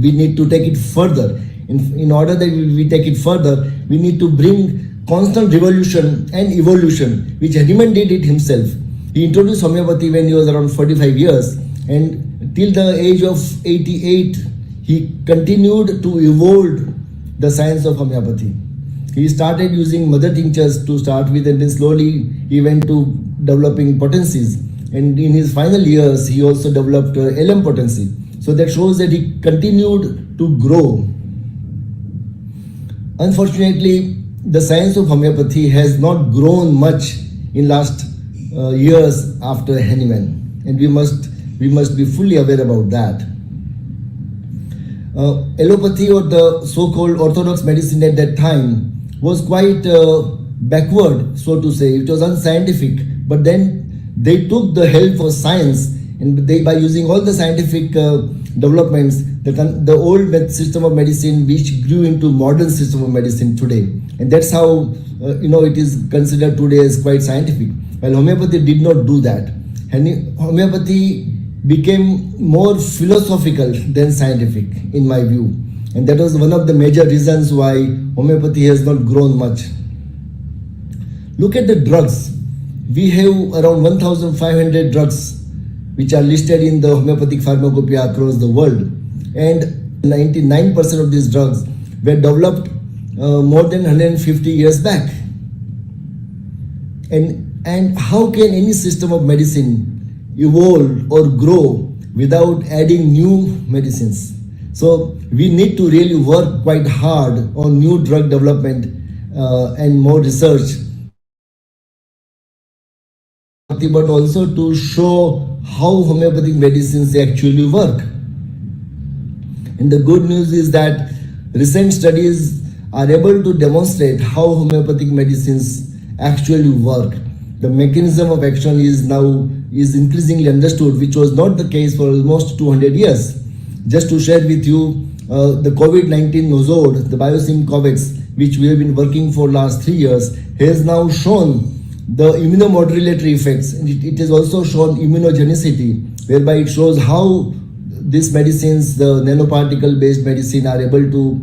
We need to take it further. In order that we take it further, we need to bring constant revolution and evolution, which Hahnemann did it himself. He introduced homeopathy when he was around 45 years, and till the age of 88, he continued to evolve the science of homeopathy. He started using mother tinctures to start with, and then slowly he went to developing potencies. And in his final years, he also developed LM potency. So that shows that he continued to grow. Unfortunately, the science of homeopathy has not grown much in last years after Hahnemann, and we must be fully aware about that. Allopathy, or the so-called orthodox medicine at that time, was quite backward, so to say. It was unscientific, but then they took the help of science, and by using all the scientific developments, the old system of medicine which grew into modern system of medicine today, and that's how it is considered today as quite scientific. While homeopathy did not do that. Homeopathy became more philosophical than scientific, in my view, and that was one of the major reasons why homeopathy has not grown much. Look at the drugs. We have around 1,500 drugs which are listed in the homeopathic pharmacopoeia across the world, and 99% of these drugs were developed more than 150 years back. And how can any system of medicine evolve or grow without adding new medicines? So we need to really work quite hard on new drug development and more research, but also to show how homeopathic medicines actually work. And the good news is that recent studies are able to demonstrate how homeopathic medicines actually work. The mechanism of action is increasingly understood, which was not the case for almost 200 years. Just to share with you, the COVID-19 nosode, the biosim COVAX, which we have been working for last 3 years, has now shown the immunomodulatory effects. And it has also shown immunogenicity, whereby it shows how these medicines, the nanoparticle-based medicine, are able to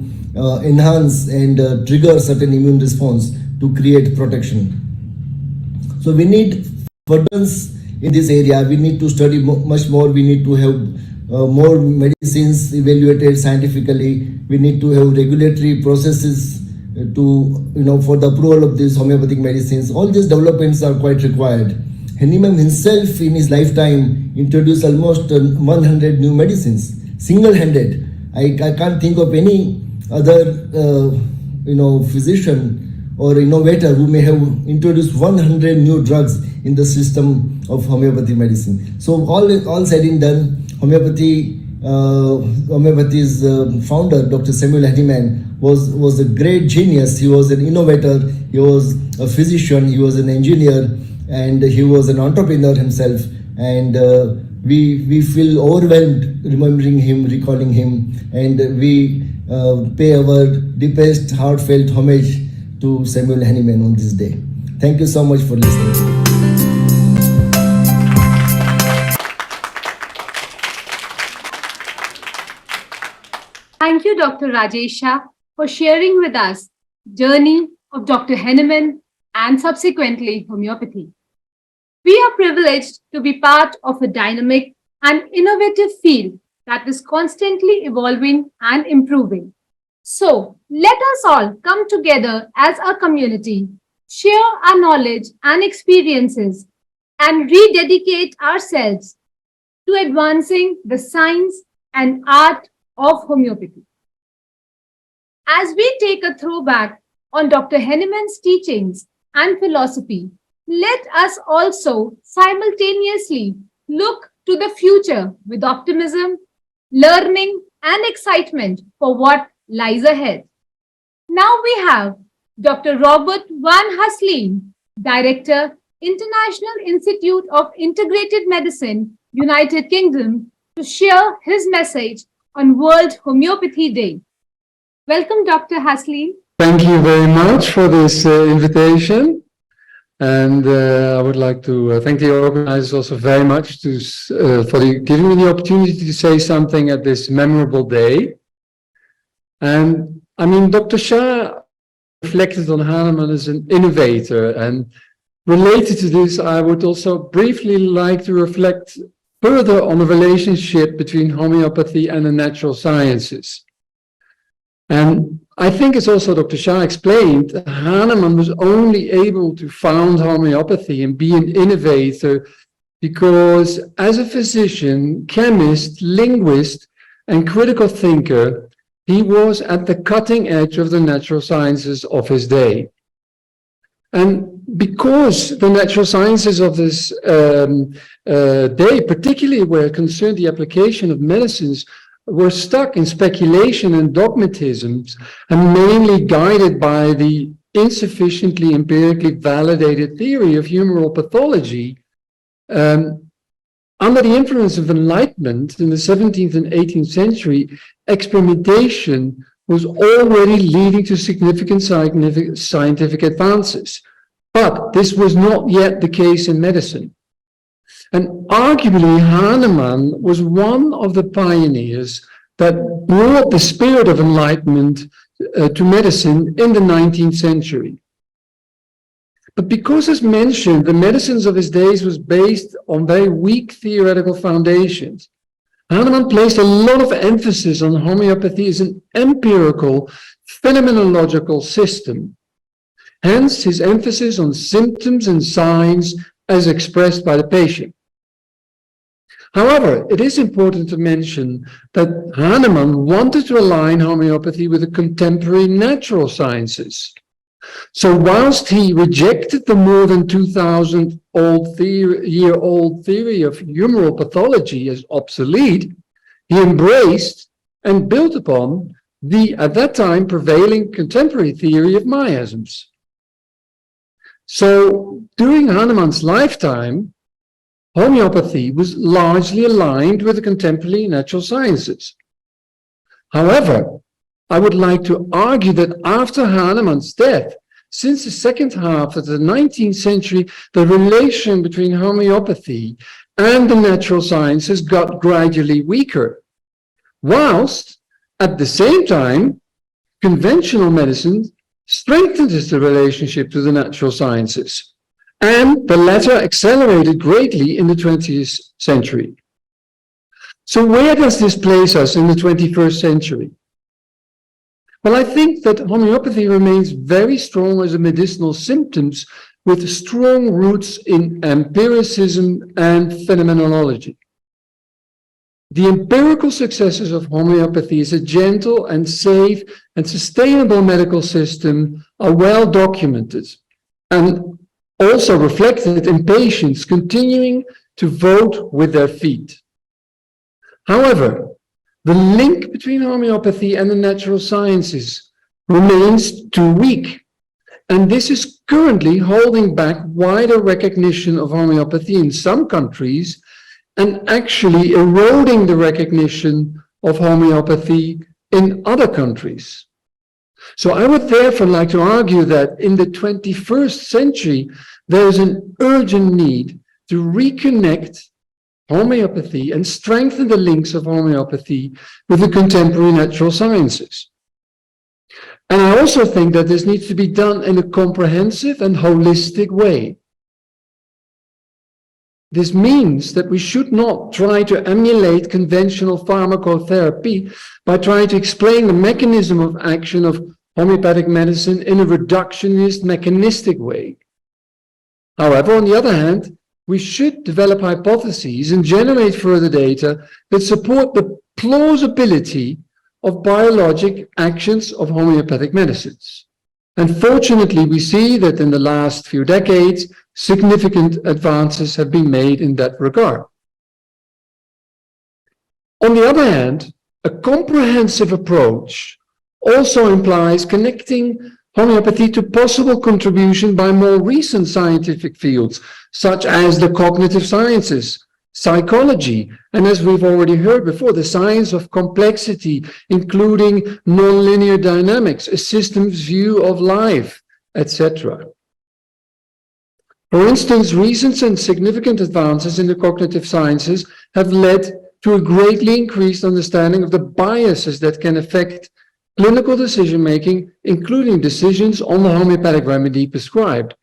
enhance and trigger certain immune response to create protection. So we need furtherance in this area. We need to study much more. We need to have more medicines evaluated scientifically. We need to have regulatory processes for the approval of these homeopathic medicines. All these developments are quite required. Hahnemann himself in his lifetime introduced almost 100 new medicines, single-handed. I can't think of any other physician or innovator who may have introduced 100 new drugs in the system of homeopathy medicine. So all said and done, homeopathy's founder, Dr. Samuel Hahnemann, was a great genius. He was an innovator, he was a physician, he was an engineer, and he was an entrepreneur himself. And we feel overwhelmed remembering him, recalling him, and we pay our deepest heartfelt homage to Samuel Hahnemann on this day. Thank you so much for listening. Thank you, Dr. Rajesh, for sharing with us the journey of Dr. Hahnemann and subsequently homeopathy. We are privileged to be part of a dynamic and innovative field that is constantly evolving and improving. So let us all come together as a community, share our knowledge and experiences, and rededicate ourselves to advancing the science and art of homeopathy. As we take a throwback on Dr. Hahnemann's teachings and philosophy, let us also simultaneously look to the future with optimism, learning, and excitement for what lies ahead. Now we have Dr. Robbert van Hasleen, Director, International Institute of Integrated Medicine, United Kingdom, to share his message on World Homeopathy Day. Welcome, Dr. Hasleen. Thank you very much for this invitation. And I would like to thank the organizers also very much for giving me the opportunity to say something at this memorable day. And I mean, Dr. Shah reflected on Hahnemann as an innovator, and related to this, I would also briefly like to reflect further on the relationship between homeopathy and the natural sciences. And I think it's also Dr. Shah explained, Hahnemann was only able to found homeopathy and be an innovator because as a physician, chemist, linguist, and critical thinker, he was at the cutting edge of the natural sciences of his day. And because the natural sciences of this day, particularly where concerned the application of medicines, were stuck in speculation and dogmatisms and mainly guided by the insufficiently empirically validated theory of humoral pathology, under the influence of enlightenment in the 17th and 18th century, experimentation was already leading to significant scientific advances. But this was not yet the case in medicine. And arguably, Hahnemann was one of the pioneers that brought the spirit of enlightenment to medicine in the 19th century. But because, as mentioned, the medicines of his days was based on very weak theoretical foundations, Hahnemann placed a lot of emphasis on homeopathy as an empirical, phenomenological system. Hence, his emphasis on symptoms and signs as expressed by the patient. However, it is important to mention that Hahnemann wanted to align homeopathy with the contemporary natural sciences. So whilst he rejected the more than 2,000-year-old theory of humoral pathology as obsolete, he embraced and built upon the, at that time, prevailing contemporary theory of miasms. So during Hahnemann's lifetime, homeopathy was largely aligned with the contemporary natural sciences. However, I would like to argue that after Hahnemann's death, since the second half of the 19th century, the relation between homeopathy and the natural sciences got gradually weaker, whilst at the same time, conventional medicine strengthened the relationship to the natural sciences, and the latter accelerated greatly in the 20th century. So where does this place us in the 21st century? Well, I think that homeopathy remains very strong as a medicinal symptoms with strong roots in empiricism and phenomenology. The empirical successes of homeopathy as a gentle and safe and sustainable medical system are well documented and also reflected in patients continuing to vote with their feet. However, the link between homeopathy and the natural sciences remains too weak, and this is currently holding back wider recognition of homeopathy in some countries and actually eroding the recognition of homeopathy in other countries. So I would therefore like to argue that in the 21st century, there is an urgent need to reconnect homeopathy and strengthen the links of homeopathy with the contemporary natural sciences. And I also think that this needs to be done in a comprehensive and holistic way. This means that we should not try to emulate conventional pharmacotherapy by trying to explain the mechanism of action of homeopathic medicine in a reductionist, mechanistic way. However, on the other hand, we should develop hypotheses and generate further data that support the plausibility of biologic actions of homeopathic medicines. And fortunately, we see that in the last few decades, significant advances have been made in that regard. On the other hand, a comprehensive approach also implies connecting homeopathy to possible contribution by more recent scientific fields, such as the cognitive sciences, psychology, and as we've already heard before, the science of complexity, including nonlinear dynamics, a system's view of life, etc. For instance, recent and significant advances in the cognitive sciences have led to a greatly increased understanding of the biases that can affect clinical decision-making, including decisions on the homeopathic remedy prescribed.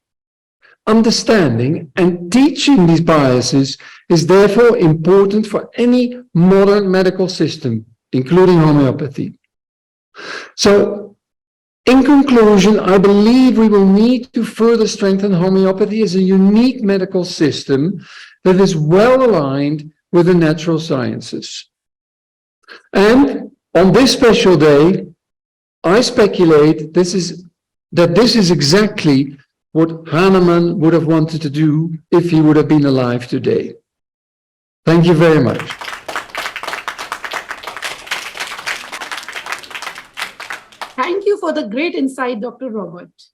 Understanding and teaching these biases is therefore important for any modern medical system, including homeopathy. So, in conclusion, I believe we will need to further strengthen homeopathy as a unique medical system that is well aligned with the natural sciences. And on this special day, I speculate this is exactly what Hahnemann would have wanted to do if he would have been alive today. Thank you very much. Thank you for the great insight, Dr. Robbert.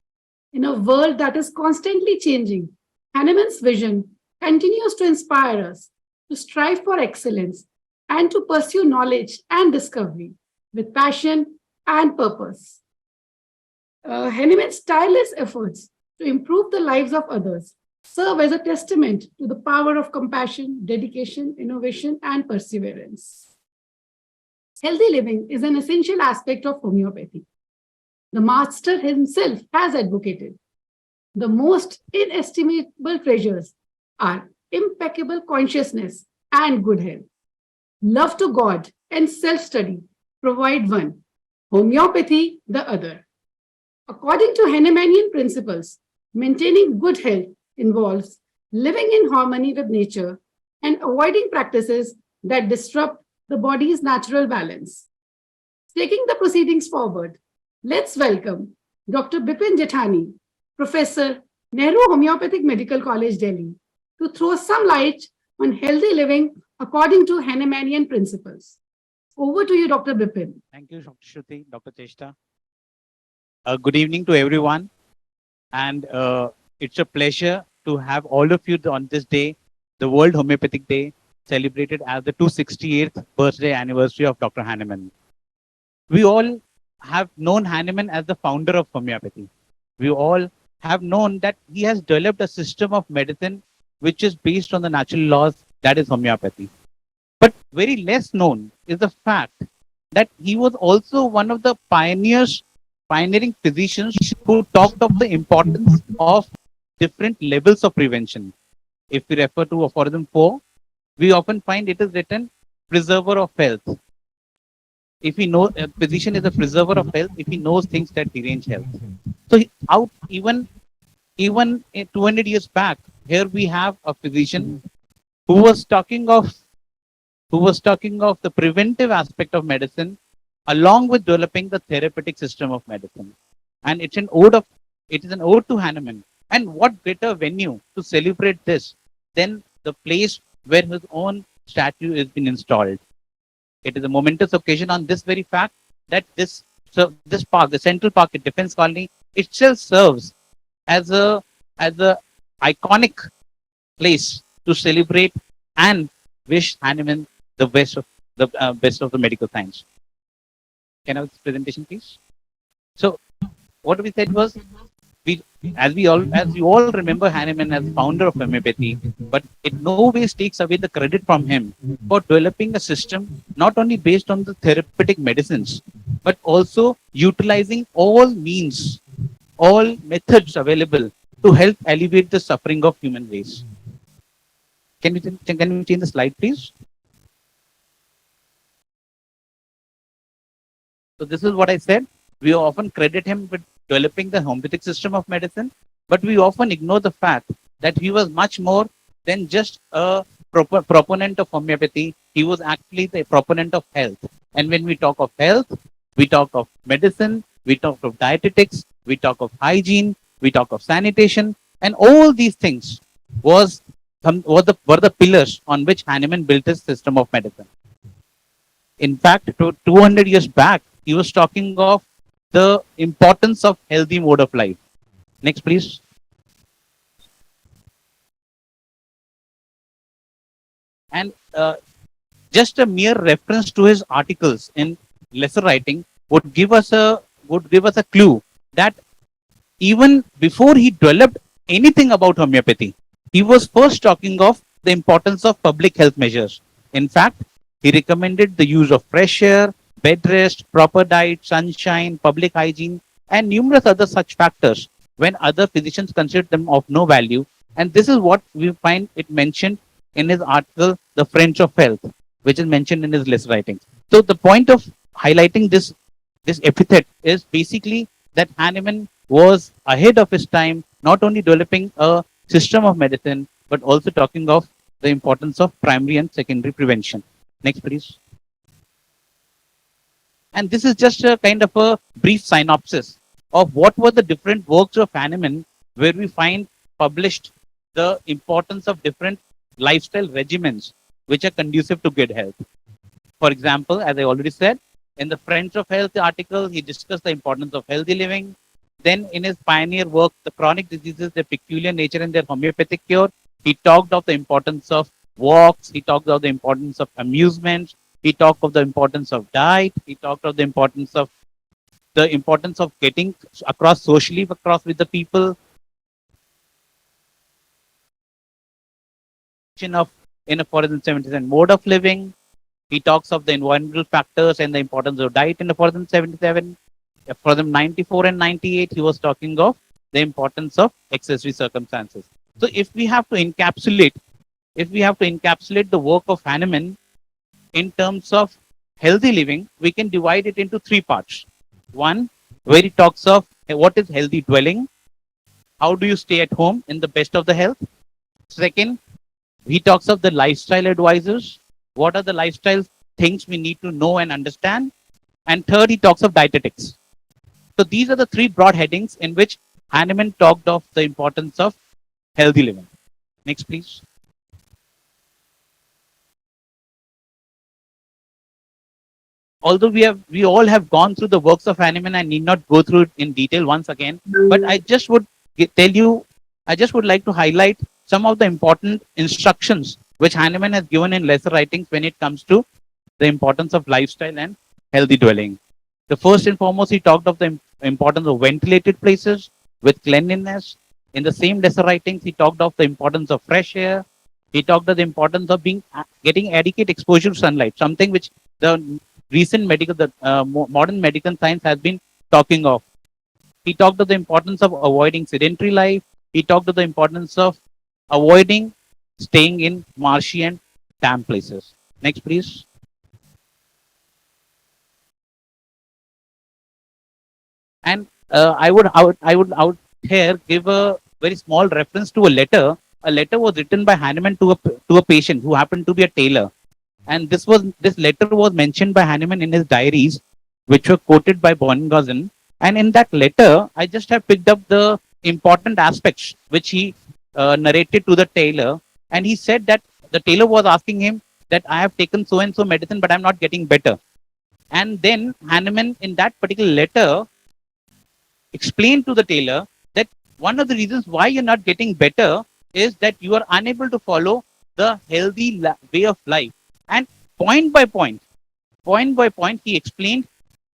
In a world that is constantly changing, Hahnemann's vision continues to inspire us to strive for excellence and to pursue knowledge and discovery with passion and purpose. Hahnemann's tireless efforts to improve the lives of others serve as a testament to the power of compassion, dedication, innovation, and perseverance. Healthy living is an essential aspect of homeopathy. The master himself has advocated. The most inestimable treasures are impeccable consciousness and good health. Love to God and self-study provide one, homeopathy the other. According to Hahnemannian principles, maintaining good health involves living in harmony with nature and avoiding practices that disrupt the body's natural balance. Taking the proceedings forward, let's welcome Dr. Bipin Jethani, Professor, Nehru Homoeopathic Medical College, Delhi, to throw some light on healthy living according to Hahnemannian principles. Over to you, Dr. Bipin. Thank you, Dr. Shruti, Dr. Cheshta. Good evening to everyone. And it's a pleasure to have all of you on this day, the World Homeopathic Day, celebrated as the 268th birthday anniversary of Dr. Hahnemann. We all have known Hahnemann as the founder of homeopathy. We all have known that he has developed a system of medicine which is based on the natural laws, that is homeopathy. But very less known is the fact that he was also one of the pioneering physicians who talked of the importance of different levels of prevention. If we refer to aphorism 4, we often find it is written preserver of health. If we know a physician is a preserver of health, if he knows things that derange health. So even 200 years back, here we have a physician who was talking of the preventive aspect of medicine along with developing the therapeutic system of medicine. And it is an ode to Hahnemann. And what better venue to celebrate this than the place where his own statue has been installed. It is a momentous occasion on this very fact that this park, the Central Park at Defense Colony, itself serves as a iconic place to celebrate and wish Hahnemann the best of the medical science. Can I have this presentation, please? So, what we said was, as you all remember Hahnemann as founder of homeopathy, but it no ways takes away the credit from him for developing a system not only based on the therapeutic medicines, but also utilizing all means, all methods available to help alleviate the suffering of human race. Can we change the slide, please? So this is what I said. We often credit him with developing the homeopathic system of medicine, but we often ignore the fact that he was much more than just a proponent of homeopathy. He was actually the proponent of health. And when we talk of health, we talk of medicine, we talk of dietetics, we talk of hygiene, we talk of sanitation, and all these things were the pillars on which Hahnemann built his system of medicine. In fact, 200 years back, he was talking of the importance of healthy mode of life. Next, please. And just a mere reference to his articles in lesser writing would give us a clue that even before he developed anything about homeopathy, he was first talking of the importance of public health measures. In fact, he recommended the use of fresh air, bed rest, proper diet, sunshine, public hygiene, and numerous other such factors when other physicians considered them of no value. And this is what we find it mentioned in his article, The Friends of Health, which is mentioned in his list writings. So the point of highlighting this epithet is basically that Hahnemann was ahead of his time, not only developing a system of medicine, but also talking of the importance of primary and secondary prevention. Next, please. And this is just a kind of a brief synopsis of what were the different works of Hahnemann, where we find published the importance of different lifestyle regimens which are conducive to good health. For example, as I already said, in the Friends of Health article, he discussed the importance of healthy living. Then in his pioneer work, The Chronic Diseases, Their Peculiar Nature and Their Homeopathic Cure, he talked of the importance of walks, he talked of the importance of amusement, he talked of the importance of diet, he talked of the importance of getting across socially across with the people, of in a 477 mode of living. He talks of the environmental factors and the importance of diet in the 477. For them 94 and 98, he was talking of the importance of accessory circumstances. So if we have to encapsulate the work of Hahnemann in terms of healthy living, we can divide it into three parts. One, where he talks of what is healthy dwelling, how do you stay at home in the best of the health. Second, he talks of the lifestyle advisors, what are the lifestyle things we need to know and understand. And third, he talks of dietetics. So these are the three broad headings in which Hahnemann talked of the importance of healthy living. Next, please. Although we all have gone through the works of Hahnemann, I need not go through it in detail once again, but I just would like to highlight some of the important instructions which Hahnemann has given in lesser writings when it comes to the importance of lifestyle and healthy dwelling. The first and foremost, he talked of the importance of ventilated places with cleanliness. In the same lesser writings, he talked of the importance of fresh air. He talked of the importance of getting adequate exposure to sunlight, something which the modern medical science has been talking of. He talked of the importance of avoiding sedentary life. He talked of the importance of avoiding staying in marshy and damp places. Next, please. And I would out here give a very small reference to a letter. A letter was written by Hahnemann to a patient who happened to be a tailor. And this letter was mentioned by Hahnemann in his diaries, which were quoted by Bongazen. And in that letter, I just have picked up the important aspects which he narrated to the tailor. And he said that the tailor was asking him that I have taken so and so medicine, but I'm not getting better. And then Hahnemann, in that particular letter, explained to the tailor that one of the reasons why you're not getting better is that you are unable to follow the healthy way of life. And point by point, he explained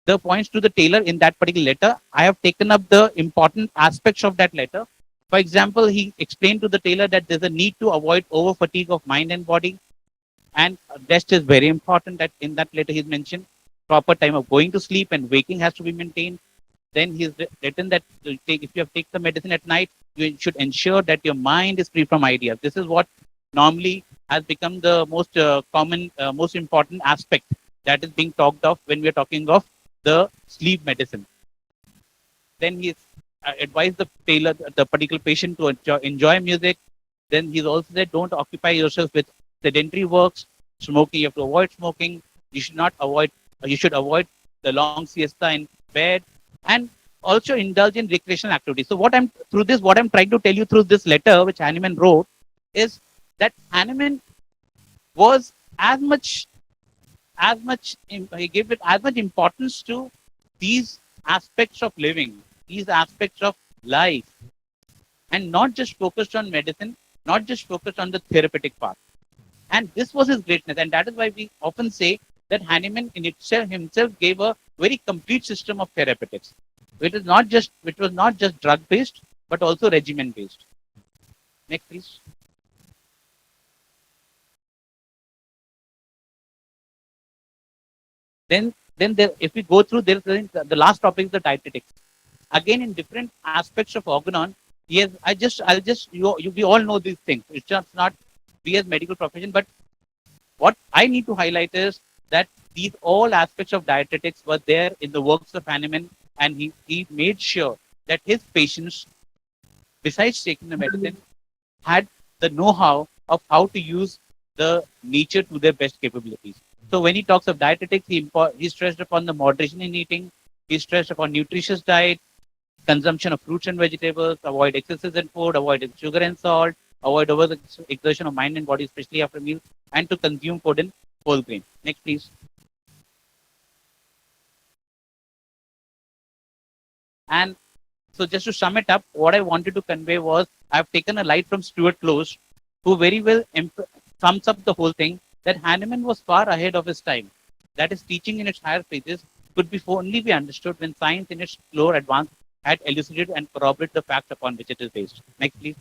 the points to the tailor in that particular letter. I have taken up the important aspects of that letter. For example, he explained to the tailor that there's a need to avoid over fatigue of mind and body. And rest is very important. That in that letter he's mentioned proper time of going to sleep and waking has to be maintained. Then he's written that if you have taken the medicine at night, you should ensure that your mind is free from ideas. This is what normally has become the most common, most important aspect that is being talked of when we are talking of the sleep medicine. Then he's advised the particular patient to enjoy music. Then he's also said, don't occupy yourself with sedentary works, smoking. You have to avoid smoking. You should avoid the long siesta in bed, and also indulge in recreational activities. So what I'm trying to tell you through this letter which Hahnemann wrote is that Hahnemann was he gave it as much importance to these aspects of living, these aspects of life, and not just focused on medicine, not just focused on the therapeutic part. And this was his greatness, and that is why we often say that Hahnemann in himself gave a very complete system of therapeutics. It was not just drug based, but also regimen based. Next, please. If we go through, the last topic is the dietetics. Again, in different aspects of organon, yes, we all know these things. It's just not we as medical profession, but what I need to highlight is that these all aspects of dietetics were there in the works of Hahnemann, and he made sure that his patients, besides taking the medicine, had the know-how of how to use the nature to their best capabilities. So when he talks of dietetics, he stressed upon the moderation in eating, he stressed upon nutritious diet, consumption of fruits and vegetables, avoid excesses in food, avoid sugar and salt, avoid over exertion of mind and body, especially after meals, and to consume food in whole grain. Next, please. And so just to sum it up, what I wanted to convey was I've taken a light from Stuart Close, who very well sums up the whole thing, that Hahnemann was far ahead of his time. That is, teaching in its higher phases could only be understood when science in its slower advance had elucidated and corroborated the facts upon which it is based. Next, please.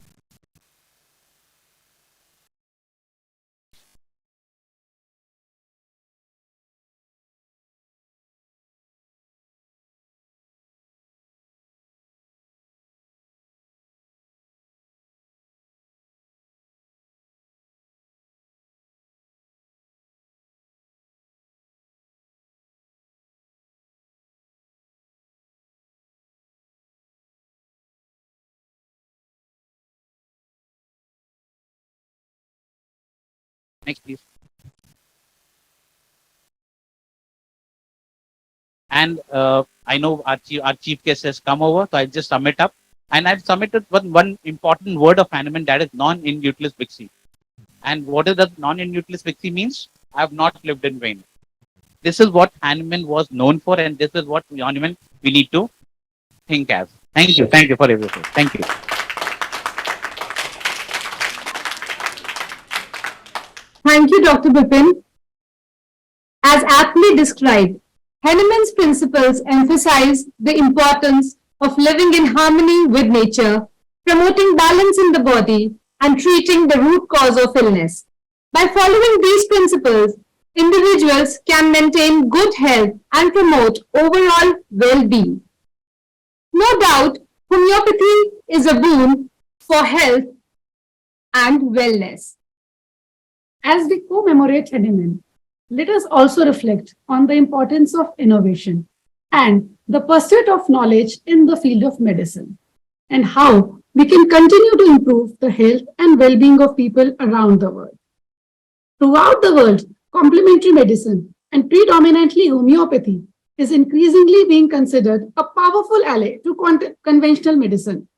Next, please. And I know our chief guest has come over, so I'll just sum it up. And I've submitted one important word of Hahnemann, that is non-in utilis vixi. And what does the non-in utilis vixi means? I have not lived in vain. This is what Hahnemann was known for, and this is what Hahnemann we need to think as. Thank you. Thank you for everything. Thank you. Thank you, Dr. Bipin. As aptly described, Hahnemann's principles emphasize the importance of living in harmony with nature, promoting balance in the body, and treating the root cause of illness. By following these principles, individuals can maintain good health and promote overall well-being. No doubt, homeopathy is a boon for health and wellness. As we commemorate Hahnemann, let us also reflect on the importance of innovation and the pursuit of knowledge in the field of medicine, and how we can continue to improve the health and well-being of people around the world. Throughout the world, complementary medicine, and predominantly homeopathy, is increasingly being considered a powerful ally to conventional medicine.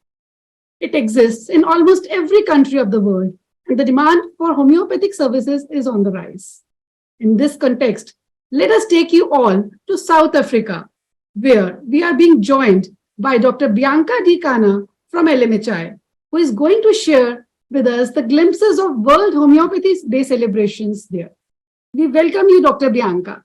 It exists in almost every country of the world, and the demand for homeopathic services is on the rise. In this context, let us take you all to South Africa, where we are being joined by Dr. Bianca D. Kana from LMHI, who is going to share with us the glimpses of World Homeopathy Day celebrations there. We welcome you, Dr. Bianca.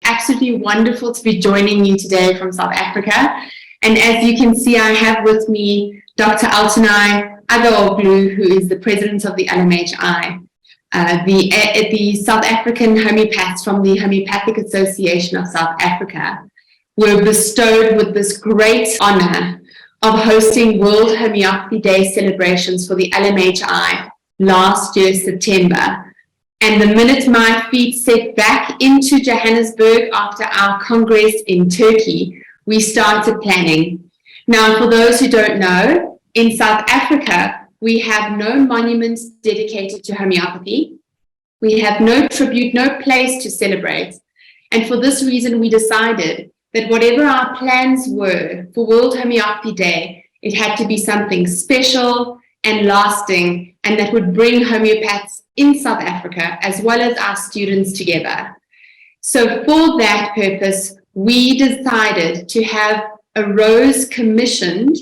Absolutely wonderful to be joining you today from South Africa. And as you can see, I have with me Dr. Altanai Agaoglu, who is the president of the LMHI, the South African homeopaths from the Homeopathic Association of South Africa were bestowed with this great honor of hosting World Homeopathy Day celebrations for the LMHI last year, September. And the minute my feet set back into Johannesburg after our congress in Turkey, we started planning. Now, for those who don't know, in South Africa, we have no monuments dedicated to homeopathy. We have no tribute, no place to celebrate. And for this reason, we decided that whatever our plans were for World Homeopathy Day, it had to be something special and lasting, and that would bring homeopaths in South Africa as well as our students together. So for that purpose, we decided to have a rose commissioned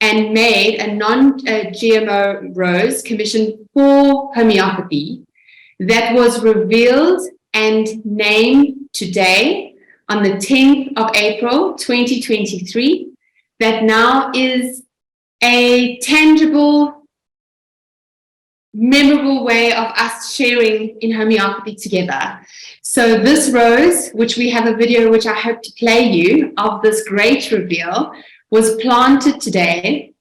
and made a non-GMO rose commissioned for homeopathy that was revealed and named today on the 10th of April, 2023, that now is a tangible memorable way of us sharing in homeopathy together. So this rose, which we have a video which I hope to play you of this great reveal, was planted today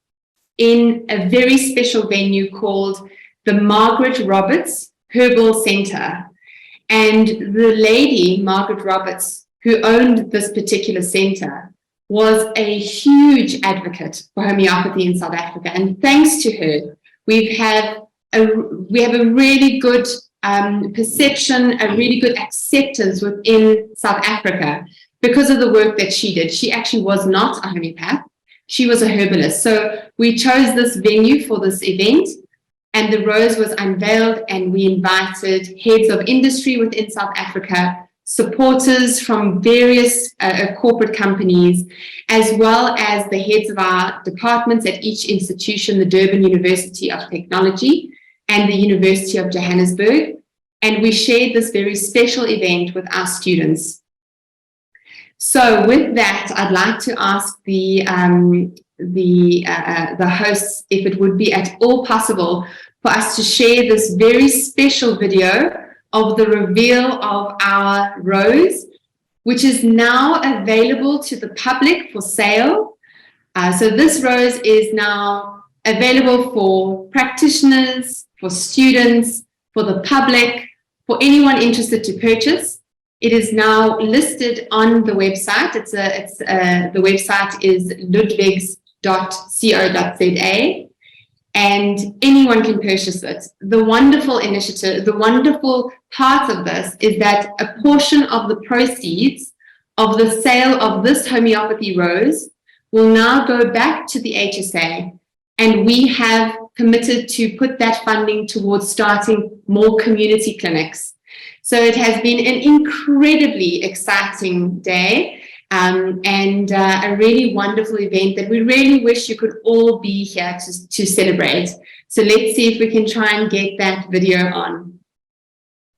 in a very special venue called the Margaret Roberts Herbal Center. And the lady, Margaret Roberts, who owned this particular center, was a huge advocate for homeopathy in South Africa. And thanks to her, we have a really good perception, a really good acceptance within South Africa because of the work that she did. She actually was not a homeopath. She was a herbalist. So we chose this venue for this event, and the rose was unveiled, and we invited heads of industry within South Africa, supporters from various corporate companies, as well as the heads of our departments at each institution, the Durban University of Technology and the University of Johannesburg. And we shared this very special event with our students. So with that, I'd like to ask the hosts if it would be at all possible for us to share this very special video of the reveal of our rose, which is now available to the public for sale. So this rose is now available for practitioners, for students, for the public, for anyone interested to purchase. It is now listed on the website. The website is ludwigs.co.za. And anyone can purchase it. The wonderful initiative, the wonderful part of this is that a portion of the proceeds of the sale of this homeopathy rose will now go back to the HSA, and we have committed to put that funding towards starting more community clinics. So it has been an incredibly exciting day. And a really wonderful event that we really wish you could all be here to celebrate. So let's see if we can try and get that video on.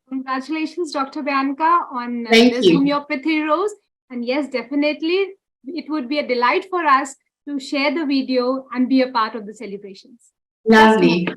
Congratulations, Dr. Bianca, on Thank you. homeopathy rose. And yes, definitely, it would be a delight for us to share the video and be a part of the celebrations. Lovely.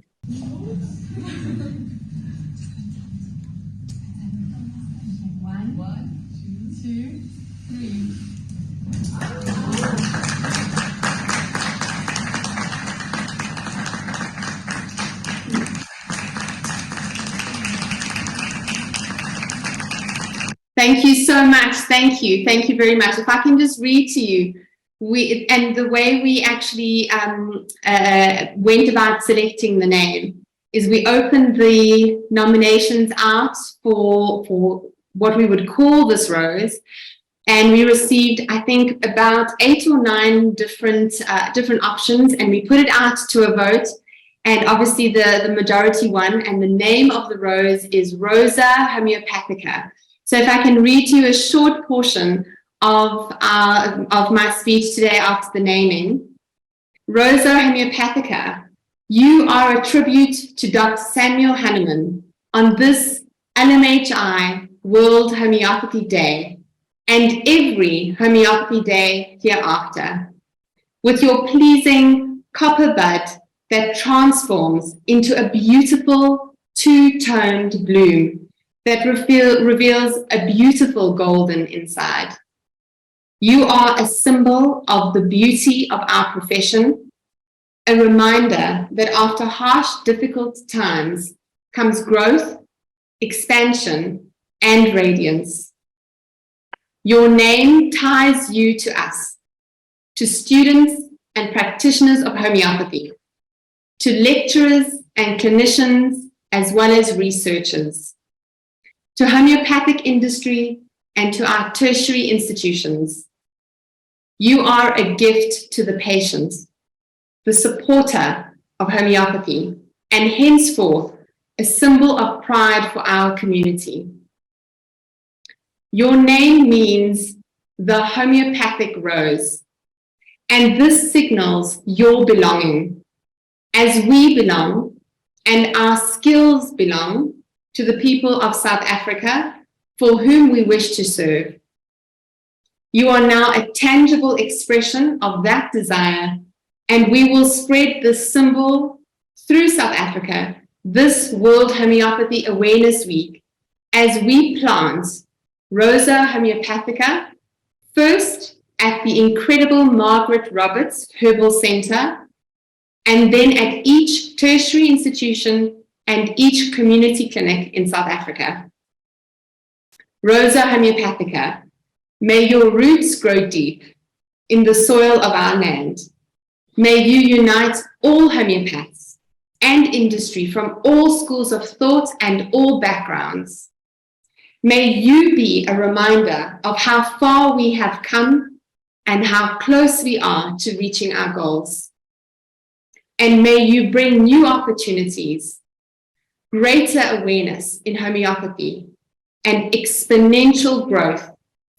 Thank you so much. Thank you. Thank you very much. If I can just read to you, and the way we actually went about selecting the name is we opened the nominations out for what we would call this rose, and we received, I think, about 8 or 9 different options, and we put it out to a vote. And obviously the majority won, and the name of the rose is Rosa Homeopathica. So if I can read you a short portion of my speech today after the naming. Rosa Homeopathica, you are a tribute to Dr. Samuel Hahnemann on this LMHI World Homeopathy Day and every Homeopathy Day hereafter. With your pleasing copper bud that transforms into a beautiful two-toned bloom that reveals a beautiful golden inside. You are a symbol of the beauty of our profession, a reminder that after harsh, difficult times comes growth, expansion, and radiance. Your name ties you to us, to students and practitioners of homeopathy, to lecturers and clinicians, as well as researchers, to homeopathic industry, and to our tertiary institutions. You are a gift to the patient, the supporter of homeopathy, and henceforth a symbol of pride for our community. Your name means the homeopathic rose, and this signals your belonging, as we belong and our skills belong to the people of South Africa for whom we wish to serve. You are now a tangible expression of that desire, and we will spread this symbol through South Africa this World Homeopathy Awareness Week as we plant Rosa Homoeopathica, first at the incredible Margaret Roberts Herbal Center, and then at each tertiary institution and each community clinic in South Africa. Rosa Homoeopathica, may your roots grow deep in the soil of our land. May you unite all homeopaths and industry from all schools of thought and all backgrounds. May you be a reminder of how far we have come and how close we are to reaching our goals. And may you bring new opportunities, greater awareness in homeopathy, and exponential growth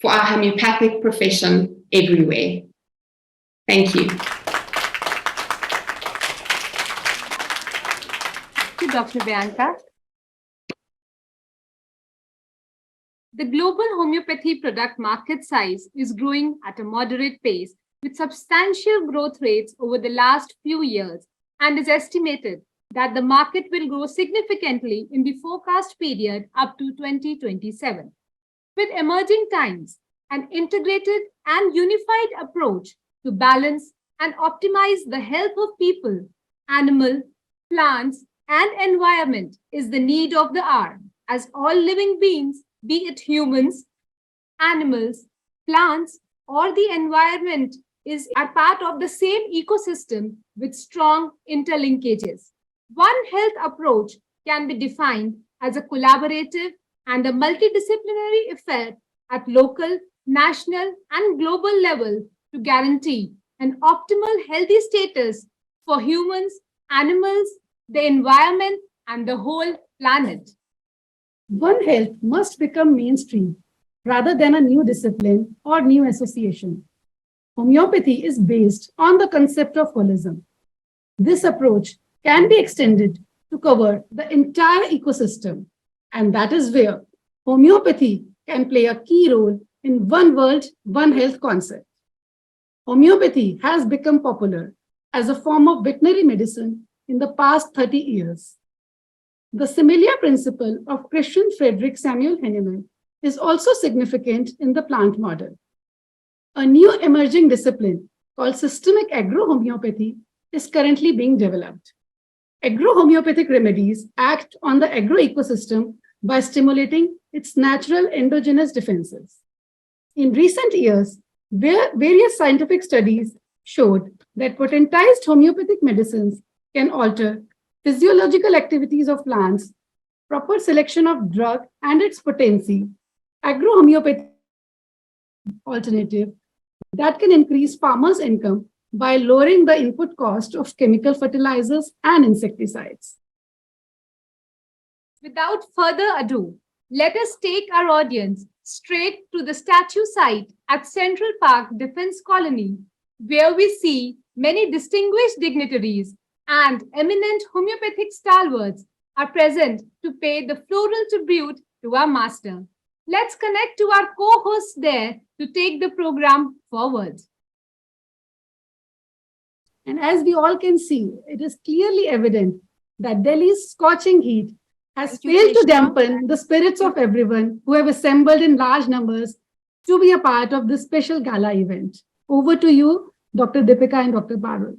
for our homeopathic profession everywhere. Thank you. Thank you, Dr. Bianca. The global homeopathy product market size is growing at a moderate pace with substantial growth rates over the last few years, and is estimated that the market will grow significantly in the forecast period up to 2027. With emerging times, an integrated and unified approach to balance and optimize the health of people, animal, plants, and environment is the need of the hour, as all living beings, be it humans, animals, plants, or the environment, are part of the same ecosystem with strong interlinkages. One health approach can be defined as a collaborative and a multidisciplinary effort at local, national, and global level to guarantee an optimal healthy status for humans, animals, the environment, and the whole planet. One Health must become mainstream rather than a new discipline or new association. Homeopathy is based on the concept of holism. This approach can be extended to cover the entire ecosystem, and that is where homeopathy can play a key role in One World, One Health concept. Homeopathy has become popular as a form of veterinary medicine in the past 30 years. The similar principle of Christian Frederick Samuel Hahnemann is also significant in the plant model. A new emerging discipline called systemic agro-homeopathy is currently being developed. Agro-homeopathic remedies act on the agro-ecosystem by stimulating its natural endogenous defenses. In recent years, various scientific studies showed that potentized homeopathic medicines can alter physiological activities of plants, proper selection of drug and its potency, agro-homeopathy alternative that can increase farmers' income by lowering the input cost of chemical fertilizers and insecticides. Without further ado, let us take our audience straight to the statue site at Central Park Defense Colony, where we see many distinguished dignitaries and eminent homeopathic stalwarts are present to pay the floral tribute to our master. Let's connect to our co-hosts there to take the program forward. And as we all can see, it is clearly evident that Delhi's scorching heat has failed to dampen the spirits of everyone who have assembled in large numbers to be a part of this special gala event. Over to you, Dr. Deepika and Dr. Parul.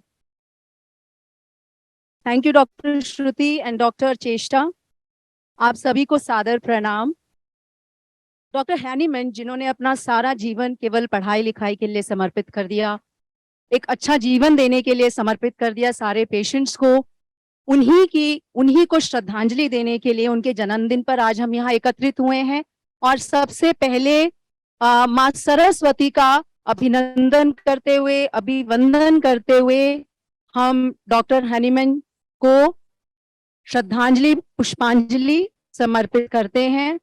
Thank you doctor Shruti and doctor चेष्टा, आप सभी को सादर प्रणाम। Doctor Hahnemann, जिन्होंने अपना सारा जीवन केवल पढ़ाई लिखाई के लिए समर्पित कर दिया, एक अच्छा जीवन देने के लिए समर्पित कर दिया सारे पेशेंट्स को, उन्हीं को श्रद्धांजलि देने के लिए उनके जन्मदिन पर आज हम यहाँ एकत्रित हुए हैं। और सबसे पहले माँ सरस्वती का अभिवंदन करते हुए हम डॉक्टर हैनीमैन को श्रद्धांजलि पुष्पांजलि समर्पित करते हैं।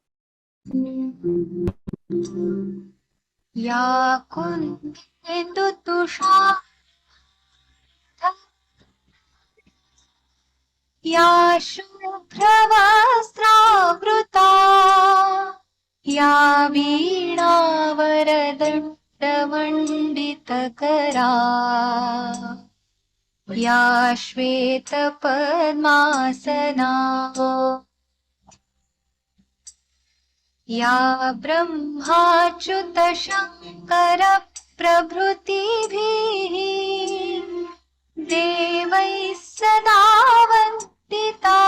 या कुंद तुषार या शुभ्रवस्त्रावृता या वीणावरदण्डमण्डितकरा या श्वेतपद्मासना या ब्रह्माच्युतशङ्करप्रभृतिभिः देवैः सदा वन्दिता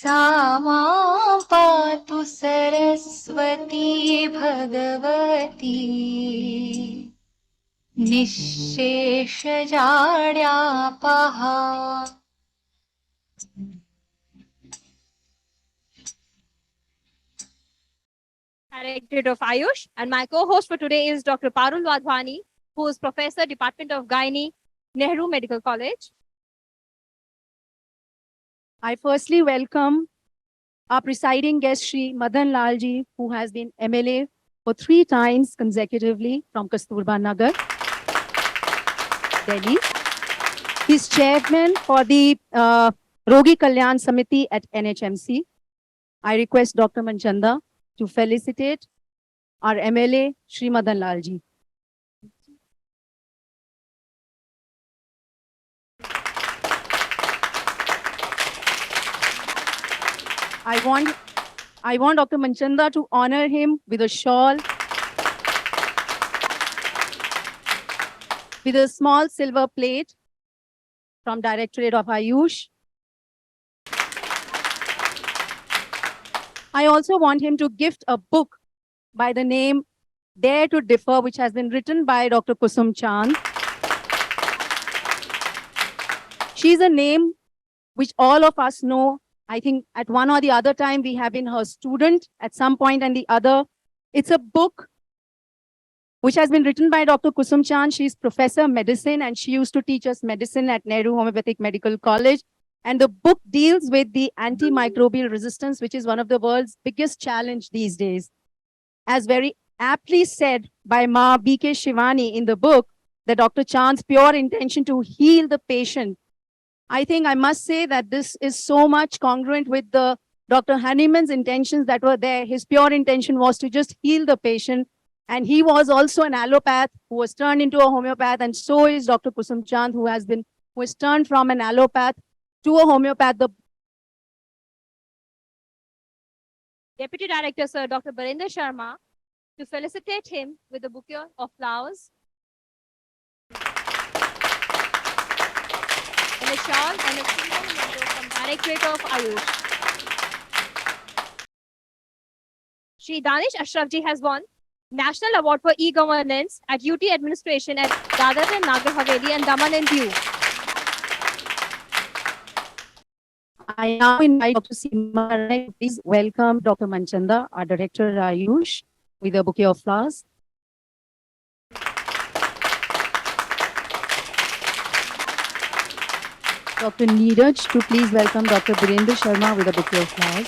सा मां पातु Saraswati Bhagwati निःशेषजाड्यापहा. Directorate of Ayush, and my co-host for today is Dr. Parul Wadhwani, who is Professor, Department of Gynae, Nehru Medical College. I firstly welcome our presiding guest, Shri Madan Lalji, who has been MLA for 3 times consecutively from Kasturba Nagar, Delhi. He's chairman for the Rogi Kalyan Samiti at NHMC. I request Dr. Manchanda to felicitate our MLA, Shri Madan Lalji. I want Dr. Manchanda to honor him with a shawl, with a small silver plate from Directorate of Ayush. I also want him to gift a book by the name Dare to Differ, which has been written by Dr. Kusum Chand. She's a name which all of us know. I think at one or the other time we have been her student at some point and the other. It's a book which has been written by Dr. Kusum Chand. She's Professor of Medicine and she used to teach us medicine at Nehru Homoeopathic Medical College. And the book deals with the antimicrobial resistance, which is one of the world's biggest challenge these days. As very aptly said by Ma B.K. Shivani in the book, that Dr. Chand's pure intention to heal the patient. I think I must say that this is so much congruent with the Dr. Hahnemann's intentions that were there. His pure intention was to just heal the patient. And he was also an allopath who was turned into a homeopath. And so is Dr. Kusum Chand, who has turned from an allopath to a homeopath. The Deputy Director, Sir Dr. Barinder Sharma, to felicitate him with a bouquet of flowers and a shawl and a silver medal from Directorate of Ayush. Shri Danish Ashrafji has won National Award for E-Governance at UT Administration at Dadar and Nagar Haveli and Daman and Diu. I now invite Dr. Seema. Please welcome Dr. Manchanda, our Director Ayush, with a bouquet of flowers. Dr. Neeraj to please welcome Dr. Birinder Sharma with a bouquet of flowers.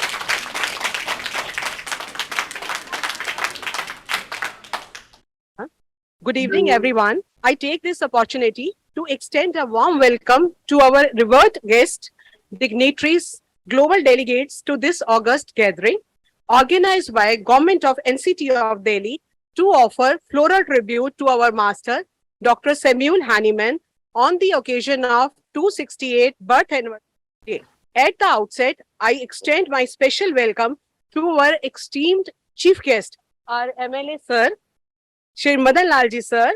Good evening, everyone. I take this opportunity to extend a warm welcome to our revered guests, dignitaries, global delegates to this August gathering, organized by Government of NCT of Delhi to offer floral tribute to our master, Dr. Samuel Hahnemann, on the occasion of 268th birth anniversary. At the outset, I extend my special welcome to our esteemed chief guest, our MLA sir, Shri Madan Lalji sir.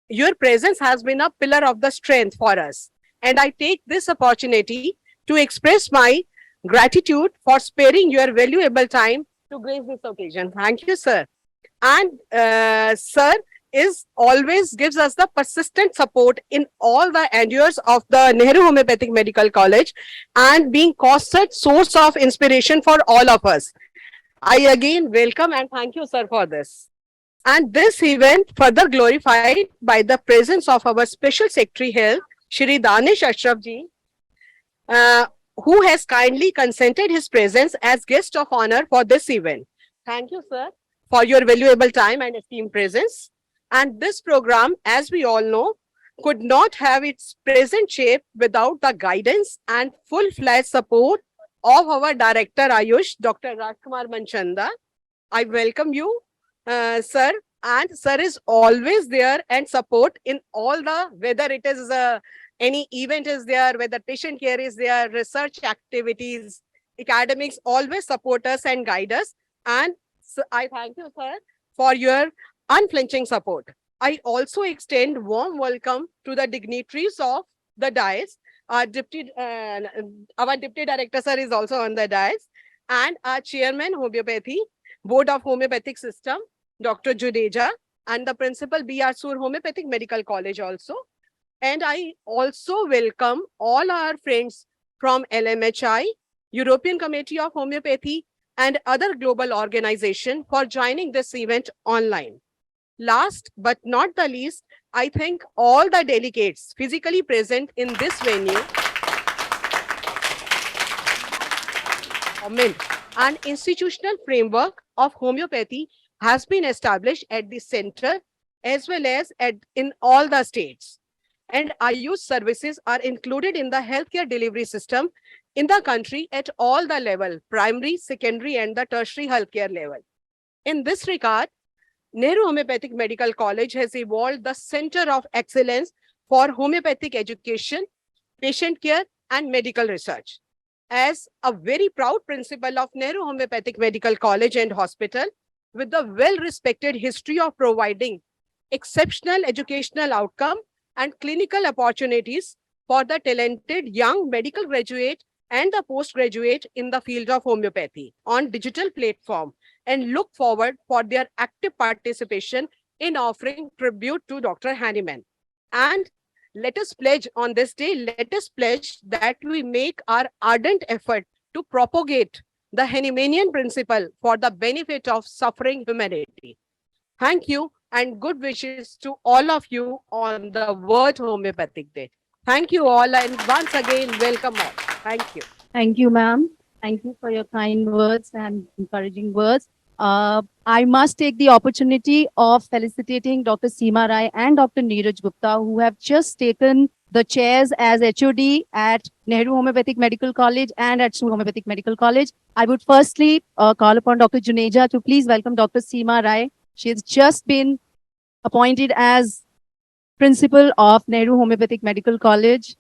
Your presence has been a pillar of the strength for us. And I take this opportunity to express my gratitude for sparing your valuable time to grace this occasion. Thank you, sir. And sir always gives us the persistent support in all the endeavors of the Nehru Homoeopathic Medical College and being constant source of inspiration for all of us. I again welcome and thank you, sir, for this. And this event further glorified by the presence of our Special Secretary Health, Shri Danish Ashrafji, who has kindly consented his presence as guest of honor for this event. Thank you, sir, for your valuable time and esteemed presence. And this program, as we all know, could not have its present shape without the guidance and full-fledged support of our Director Ayush, Dr. Rajkumar Manchanda. I welcome you, sir, And sir is always there and support in all the, whether it is any event is there, whether patient care is there, research activities, academics, always support us and guide us. And so I thank you, sir, for your unflinching support. I also extend warm welcome to the dignitaries of the dais. Our deputy director, sir, is also on the dais, and our chairman, Homeopathy, Board of Homeopathic System, Dr. Judeja, and the principal B.R. Sur Homeopathic Medical College also. And I also welcome all our friends from LMHI, European Committee of Homeopathy, and other global organizations for joining this event online. Last but not the least, I thank all the delegates physically present in this venue. An institutional framework of homeopathy has been established at the center as well as in all the states. And Ayush services are included in the healthcare delivery system in the country at all the level, primary, secondary, and the tertiary healthcare level. In this regard, Nehru Homeopathic Medical College has evolved the Center of Excellence for Homeopathic Education, Patient Care, and Medical Research. As a very proud principal of Nehru Homeopathic Medical College and Hospital, with the well-respected history of providing exceptional educational outcome and clinical opportunities for the talented young medical graduate and the postgraduate in the field of homeopathy on digital platform, and look forward for their active participation in offering tribute to Dr. Hahnemann. And let us pledge on this day, let us pledge that we make our ardent effort to propagate the Hahnemannian principle for the benefit of suffering humanity. Thank you and good wishes to all of you on the World Homeopathic Day. Thank you all, and once again, welcome all. Thank you. Thank you, ma'am. Thank you for your kind words and encouraging words. I must take the opportunity of felicitating Dr. Seema Rai and Dr. Neeraj Gupta, who have just taken the chairs as HOD at Nehru Homeopathic Medical College and at Shah Homeopathic Medical College. I would firstly call upon Dr. Juneja to please welcome Dr. Seema Rai. She has just been appointed as principal of Nehru Homeopathic Medical College.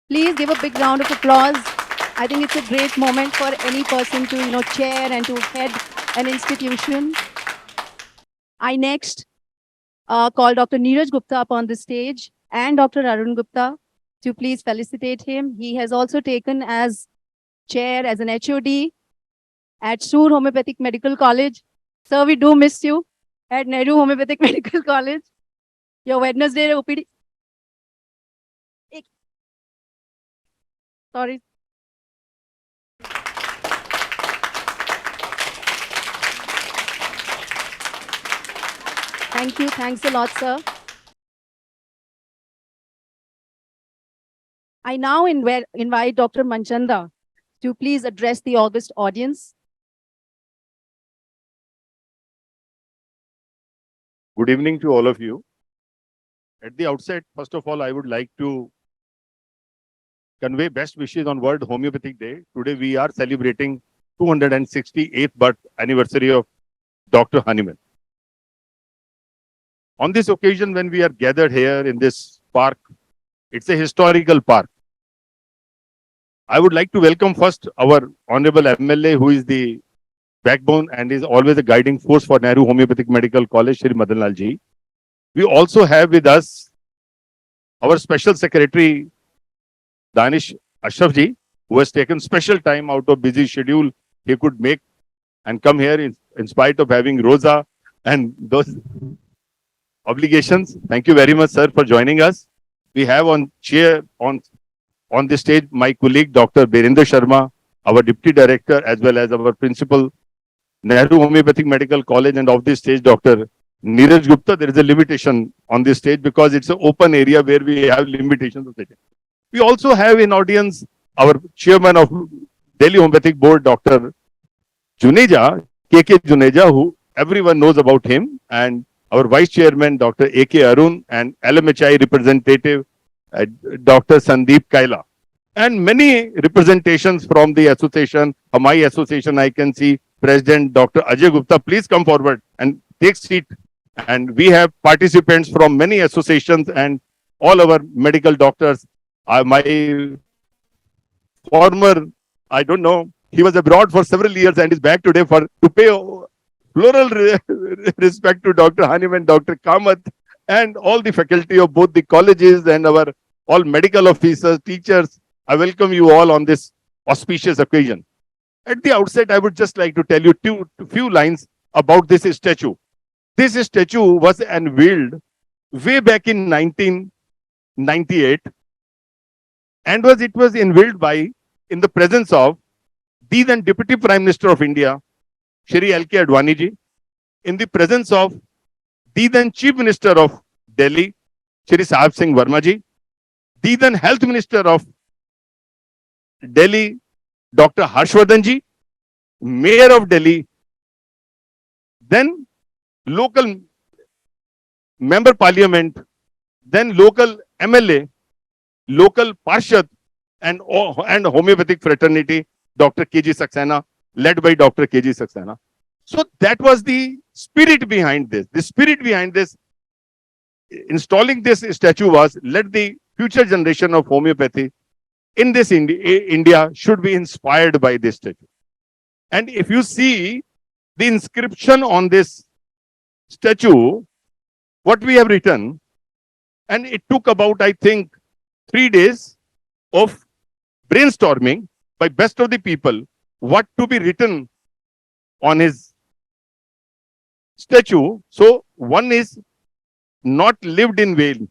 Please give a big round of applause. I think it's a great moment for any person to, chair and to head an institution. I next call Dr. Neeraj Gupta up on the stage and Dr. Arun Gupta to please felicitate him. He has also taken as chair as an HOD at Shah Homeopathic Medical College. Sir, we do miss you at Nehru Homeopathic Medical College. Your Wednesday OPD. Sorry. Thank you. Thanks a lot, sir. I now invite Dr. Manchanda to please address the august audience. Good evening to all of you. At the outset, first of all, I would like to convey best wishes on World Homeopathic Day. Today we are celebrating 268th birth anniversary of Dr. Hahnemann. On this occasion, when we are gathered here in this park, it's a historical park. I would like to welcome first our Honorable MLA, who is the backbone and is always a guiding force for Nehru Homeopathic Medical College, Shri Madan Lal ji. We also have with us our Special Secretary, Danish Ashraf ji, who has taken special time out of busy schedule he could make and come here in spite of having Rosa and those obligations. Thank you very much, sir, for joining us. We have on the stage my colleague, Dr. Birendra Sharma, our Deputy Director, as well as our Principal, Nehru Homeopathic Medical College, and off this stage, Dr. Neeraj Gupta. There is a limitation on this stage because it's an open area where we have limitations of sitting. We also have in audience our Chairman of Delhi Homeopathic Board, Dr. Juneja, K.K. Juneja, who everyone knows about him, and our Vice Chairman, Dr. A.K. Arun, and LMHI representative, Dr. Sandeep Kaila. And many representations from the association, my association, I can see President Dr. Ajay Gupta. Please come forward and take seat And we have participants from many associations and all our medical doctors. My former, I don't know, he was abroad for several years and is back today to pay floral respect to Dr. Hahnemann, Dr. Kamath, and all the faculty of both the colleges and our all medical officers, teachers. I welcome you all on this auspicious occasion. At the outset, I would just like to tell you few lines about this statue. This statue was unveiled way back in 1998 and it was unveiled in the presence of the then Deputy Prime Minister of India, Shri R.K. Advani ji, in the presence of the then Chief Minister of Delhi, Shri Sahib Singh Verma ji, the then Health Minister of Delhi, Dr. Harshvardhan ji, Mayor of Delhi, then local Member Parliament, then local MLA, local Parshad, and homeopathic fraternity, Dr. K.G. Saxena, led by Dr. K.G. Saxena. So that was the spirit behind this. The spirit behind this, installing this statue was, let the future generation of homeopathy in this India should be inspired by this statue. And if you see the inscription on this statue, what we have written, and it took about, I think, 3 days of brainstorming by best of the people, what to be written on his statue. So one is not lived in vain.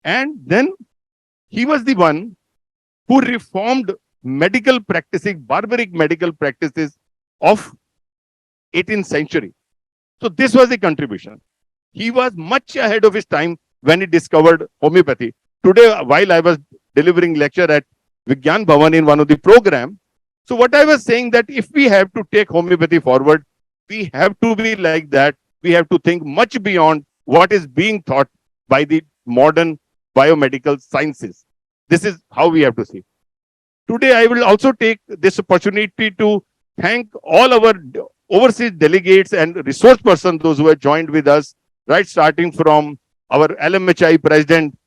And then he was the one who reformed medical practices, barbaric medical practices of 18th century. So this was the contribution. He was much ahead of his time when he discovered homeopathy. Today, while I was delivering lecture at Vigyan Bhavan in one of the program, so what I was saying that if we have to take homeopathy forward, we have to be like that. We have to think much beyond what is being taught by the modern biomedical sciences. This is how we have to see. Today, I will also take this opportunity to thank all our overseas delegates and resource persons, those who have joined with us, right, starting from our LMHI President,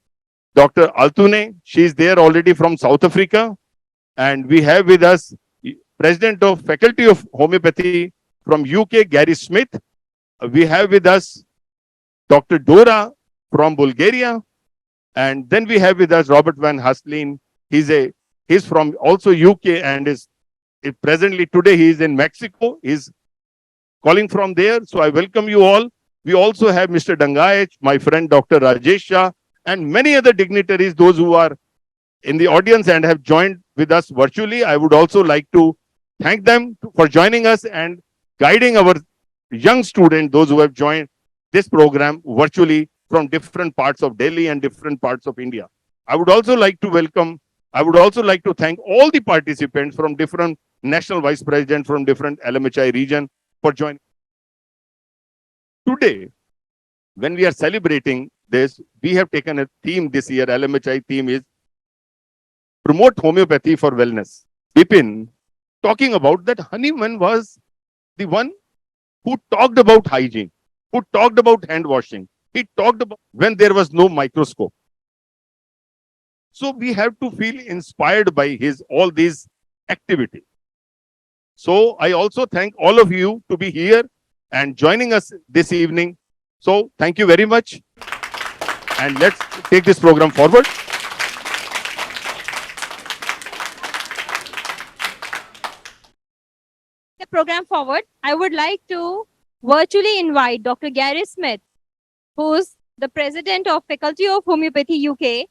Dr. Altune. She is there already from South Africa. And we have with us President of Faculty of Homeopathy from UK, Gary Smith. We have with us Dr. Dora from Bulgaria. And then we have with us Robbert Van Hasleen. He's from also UK and is presently today he is in Mexico. He's calling from there. So I welcome you all. We also have Mr. Dangayach, my friend Dr. Rajesh Shah, and many other dignitaries, those who are in the audience and have joined with us virtually. I would also like to thank them for joining us and guiding our young students, those who have joined this program virtually from different parts of Delhi and different parts of India. I would also like to thank all the participants from different national vice presidents from different LMHI region for joining. Today, when we are celebrating this, we have taken a theme this year. LMHI theme is Promote Homeopathy for Wellness. Bipin, talking about that Hahnemann was the one who talked about hygiene, who talked about hand washing. He talked about when there was no microscope. So we have to feel inspired by all these activities. So I also thank all of you to be here and joining us this evening. So thank you very much. And let's take this program forward. The program forward, I would like to virtually invite Dr. Gary Smith, who's the president of Faculty of Homeopathy UK.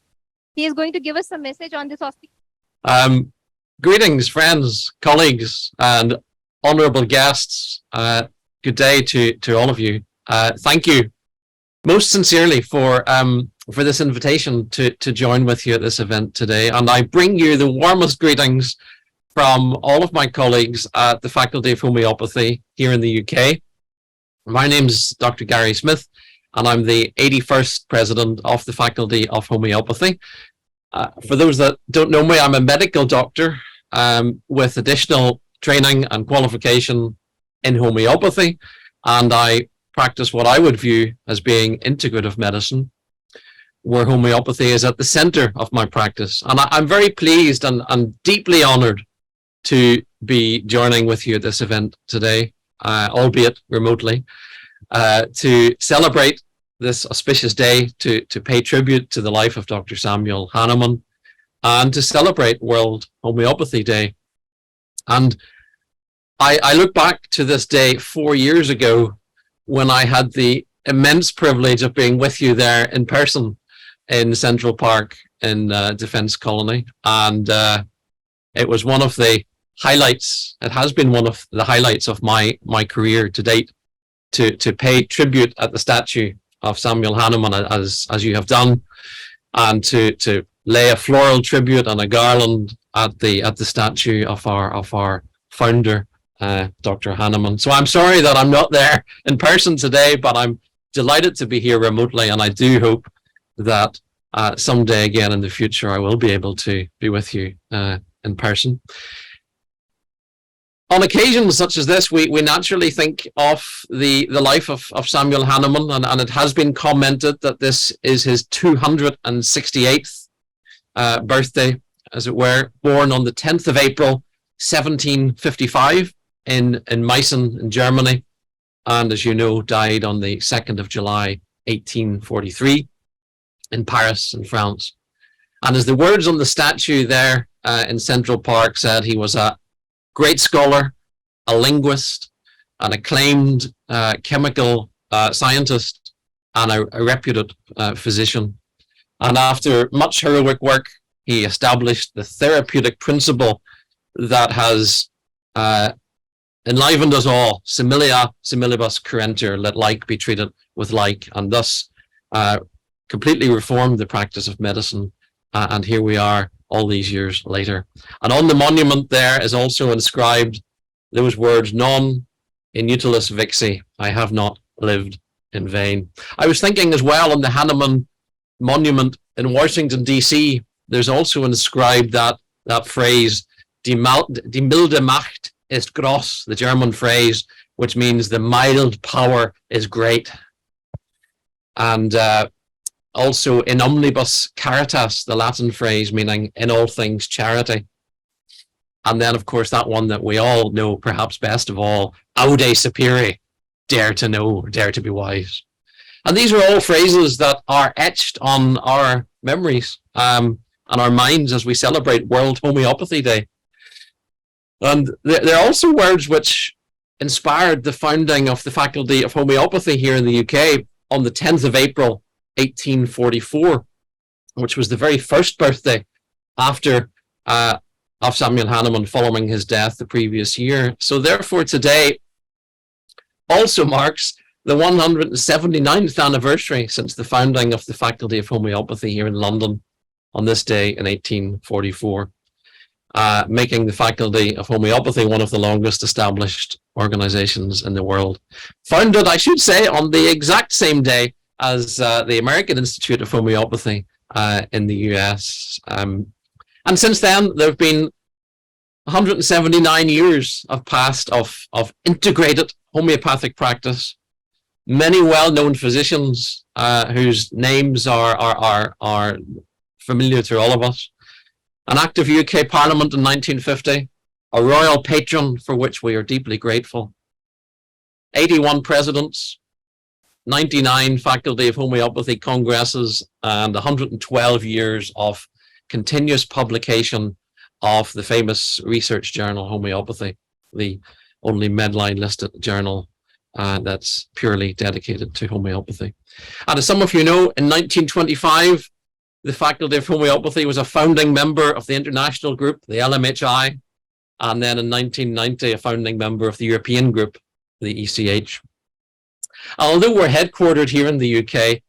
He is going to give us a message on this hospital. Greetings, friends, colleagues, and honorable guests. Good day to all of you. Thank you most sincerely for this invitation to join with you at this event today. And I bring you the warmest greetings from all of my colleagues at the Faculty of Homeopathy here in the UK. My name is Dr. Gary Smith, and I'm the 81st president of the Faculty of Homeopathy. For those that don't know me, I'm a medical doctor with additional training and qualification in homeopathy. and I practice what I would view as being integrative medicine, where homeopathy is at the center of my practice. And I'm very pleased and deeply honored to be joining with you at this event today, albeit remotely, to celebrate this auspicious day, to pay tribute to the life of Dr. Samuel Hahnemann, and to celebrate World Homeopathy Day. And I look back to this day 4 years ago when I had the immense privilege of being with you there in person in Central Park in Defence Colony. And it was one of the highlights, it has been one of the highlights of my career to date, to pay tribute at the statue of Samuel Hahnemann as you have done, and to lay a floral tribute and a garland at the statue of our founder, Dr. Hahnemann. So I'm sorry that I'm not there in person today, but I'm delighted to be here remotely, and I do hope that someday again in the future I will be able to be with you in person. On occasions such as this, we naturally think of the life of Samuel Hahnemann, and it has been commented that this is his 268th birthday, as it were, born on the 10th of April, 1755 in Meissen in Germany, and as you know, died on the 2nd of July, 1843 in Paris in France. And as the words on the statue there in Central Park said, he was a great scholar, a linguist, an acclaimed chemical scientist, and a reputed physician. And after much heroic work, he established the therapeutic principle that has enlivened us all: similia similibus currentur, let like be treated with like, and thus completely reformed the practice of medicine. And here we are all these years later. And on the monument there is also inscribed those words, non inutilis vixi, I have not lived in vain. I was thinking as well, on the Hahnemann monument in Washington, D.C., there's also inscribed that phrase, die milde Macht ist groß, the German phrase, which means the mild power is great. And also in omnibus caritas, the Latin phrase meaning in all things charity. And then, of course, that one that we all know perhaps best of all, aude sapere, dare to know, dare to be wise. And these are all phrases that are etched on our memories and our minds as we celebrate World Homeopathy Day. And they're also words which inspired the founding of the Faculty of Homeopathy here in the UK on the 10th of April, 1844, which was the very first birthday after of Samuel Hahnemann following his death the previous year. So therefore today also marks the 179th anniversary since the founding of the Faculty of Homeopathy here in London on this day in 1844. Making the Faculty of Homeopathy one of the longest established organizations in the world. Founded, I should say, on the exact same day as the American Institute of Homeopathy in the US. And since then, there have been 179 years have passed of integrated homeopathic practice. Many well-known physicians whose names are familiar to all of us. An active UK Parliament in 1950, a royal patron for which we are deeply grateful, 81 presidents, 99 Faculty of Homeopathy congresses, and 112 years of continuous publication of the famous research journal Homeopathy, the only Medline listed journal that's purely dedicated to homeopathy. And as some of you know, in 1925, the Faculty of Homeopathy was a founding member of the international group, the LMHI, and then in 1990, a founding member of the European group, the ECH. Although we're headquartered here in the UK,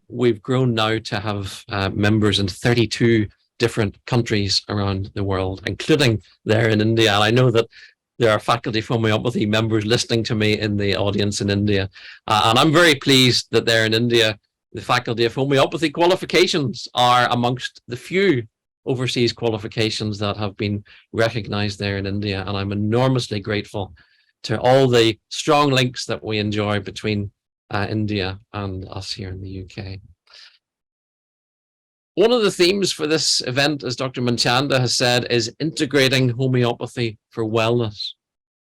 we've grown now to have members in 32 different countries around the world, including there in India. And I know that there are Faculty of Homeopathy members listening to me in the audience in India. And I'm very pleased that there in India, the Faculty of Homeopathy qualifications are amongst the few overseas qualifications that have been recognized there in India. And I'm enormously grateful to all the strong links that we enjoy between India and us here in the UK. One of the themes for this event, as Dr. Manchanda has said, is integrating homeopathy for wellness.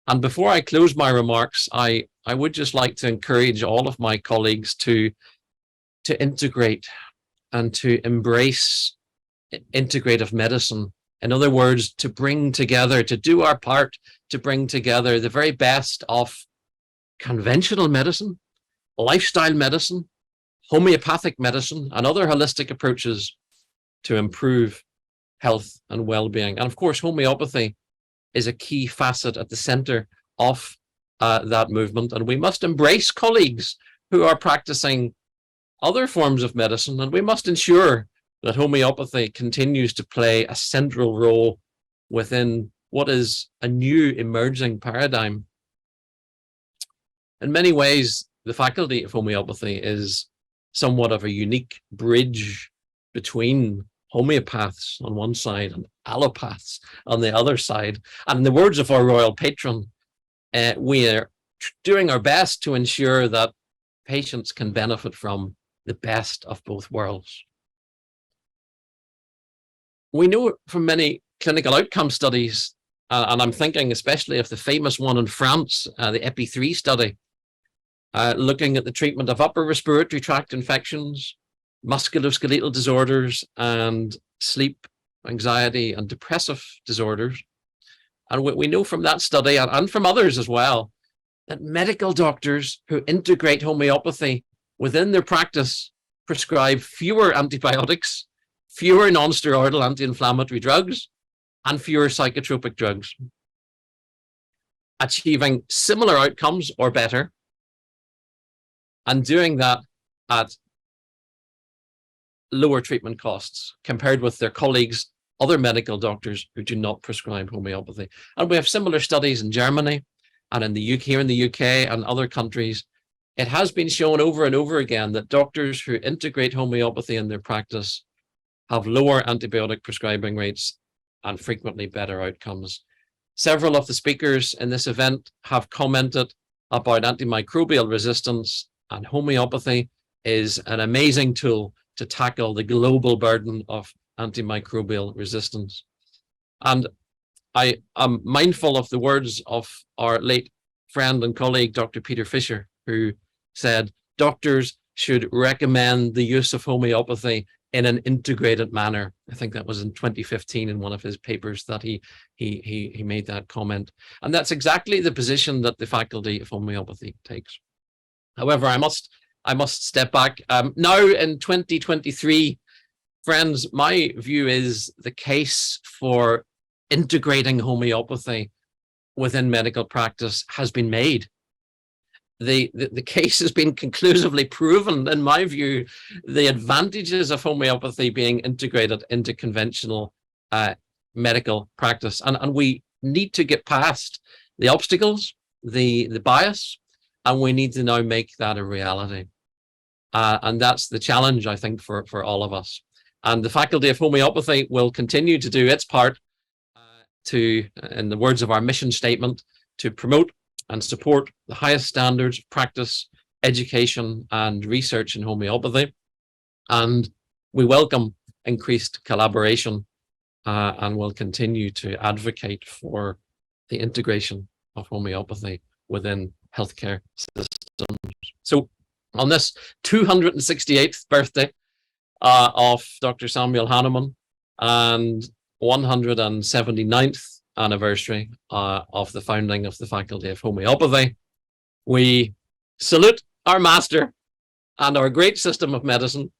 And before I close my remarks, I would just like to encourage all of my colleagues to integrate and to embrace integrative medicine. In other words, to bring together, to do our part to bring together the very best of conventional medicine, lifestyle medicine, homeopathic medicine, and other holistic approaches to improve health and well-being. And of course, homeopathy is a key facet at the center of that movement. And we must embrace colleagues who are practicing other forms of medicine, and we must ensure that homeopathy continues to play a central role within what is a new emerging paradigm. In many ways, the faculty of homeopathy is somewhat of a unique bridge between homeopaths on one side and allopaths on the other side. And in the words of our royal patron, we are doing our best to ensure that patients can benefit from the best of both worlds. We know from many clinical outcome studies, and I'm thinking especially of the famous one in France, the EPI3 study, looking at the treatment of upper respiratory tract infections, musculoskeletal disorders, and sleep, anxiety, and depressive disorders. And we know from that study, and from others as well, that medical doctors who integrate homeopathy within their practice prescribe fewer antibiotics, fewer non-steroidal anti-inflammatory drugs, and fewer psychotropic drugs, achieving similar outcomes or better, and doing that at lower treatment costs compared with their colleagues, other medical doctors who do not prescribe homeopathy. And we have similar studies in Germany and in the UK, here in the UK and other countries. It has been shown over and over again that doctors who integrate homeopathy in their practice have lower antibiotic prescribing rates and frequently better outcomes. Several of the speakers in this event have commented about antimicrobial resistance, and homeopathy is an amazing tool to tackle the global burden of antimicrobial resistance. And I am mindful of the words of our late friend and colleague, Dr. Peter Fisher, who said doctors should recommend the use of homeopathy in an integrated manner. I think that was in 2015 in one of his papers that he made that comment. And that's exactly the position that the faculty of homeopathy takes. However, I must step back. Now in 2023, friends, my view is the case for integrating homeopathy within medical practice has been made. The case has been conclusively proven, in my view, the advantages of homeopathy being integrated into conventional medical practice. And we need to get past the obstacles, the bias, and we need to now make that a reality. And that's the challenge, I think, for all of us. And the Faculty of Homeopathy will continue to do its part to, in the words of our mission statement, to promote and support the highest standards of practice, education, and research in homeopathy. And we welcome increased collaboration and will continue to advocate for the integration of homeopathy within healthcare systems. So on this 268th birthday of Dr. Samuel Hahnemann and 179th anniversary of the founding of the Faculty of Homeopathy, we salute our master and our great system of medicine,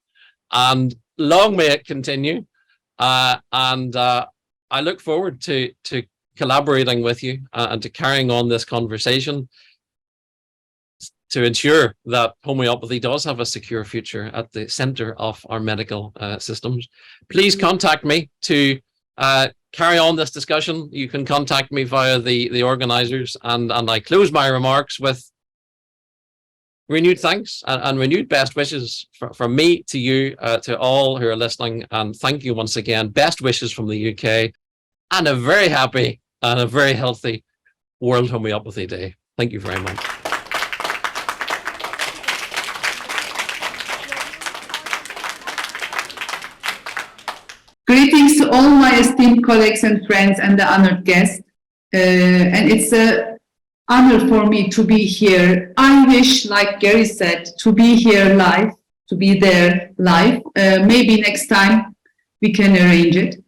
and long may it continue. I look forward to collaborating with you and to carrying on this conversation to ensure that homeopathy does have a secure future at the center of our medical systems. Please contact me to carry on this discussion. You can contact me via the organizers, and I close my remarks with renewed thanks and renewed best wishes from me to you, to all who are listening, and thank you once again. Best wishes from the UK, and a very happy and a very healthy World Homeopathy Day. Thank you very much. Greetings to all my esteemed colleagues and friends and the honored guests. And it's an honor for me to be here. I wish, like Gary said, to be here live, to be there live. Maybe next time we can arrange it.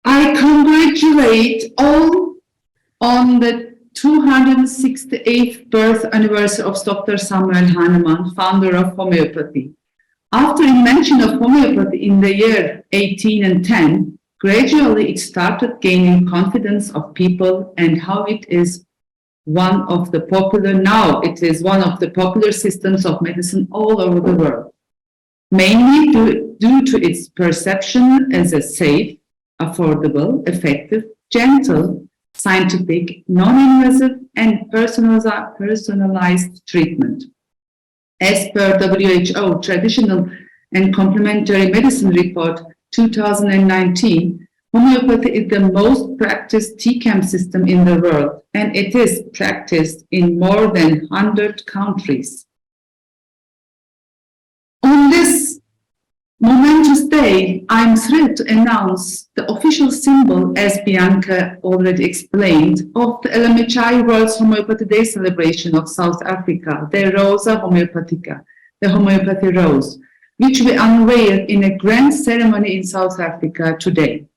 I congratulate all on the 268th birth anniversary of Dr. Samuel Hahnemann, founder of homeopathy. After invention of homeopathy in the year 1810, gradually it started gaining confidence of people and how it is one of the popular, now it is one of the popular systems of medicine all over the world, mainly due to its perception as a safe, affordable, effective, gentle, scientific, non-invasive, and personalized treatment. As per WHO Traditional and Complementary Medicine Report 2019, homeopathy is the most practiced TCAM system in the world, and it is practiced in more than 100 countries. On this momentous day, I'm thrilled to announce the official symbol, as Bianca already explained, of the LMHI World Homeopathy Day celebration of South Africa, the Rosa Homeopathica, the homeopathy rose, which we unveiled in a grand ceremony in South Africa today.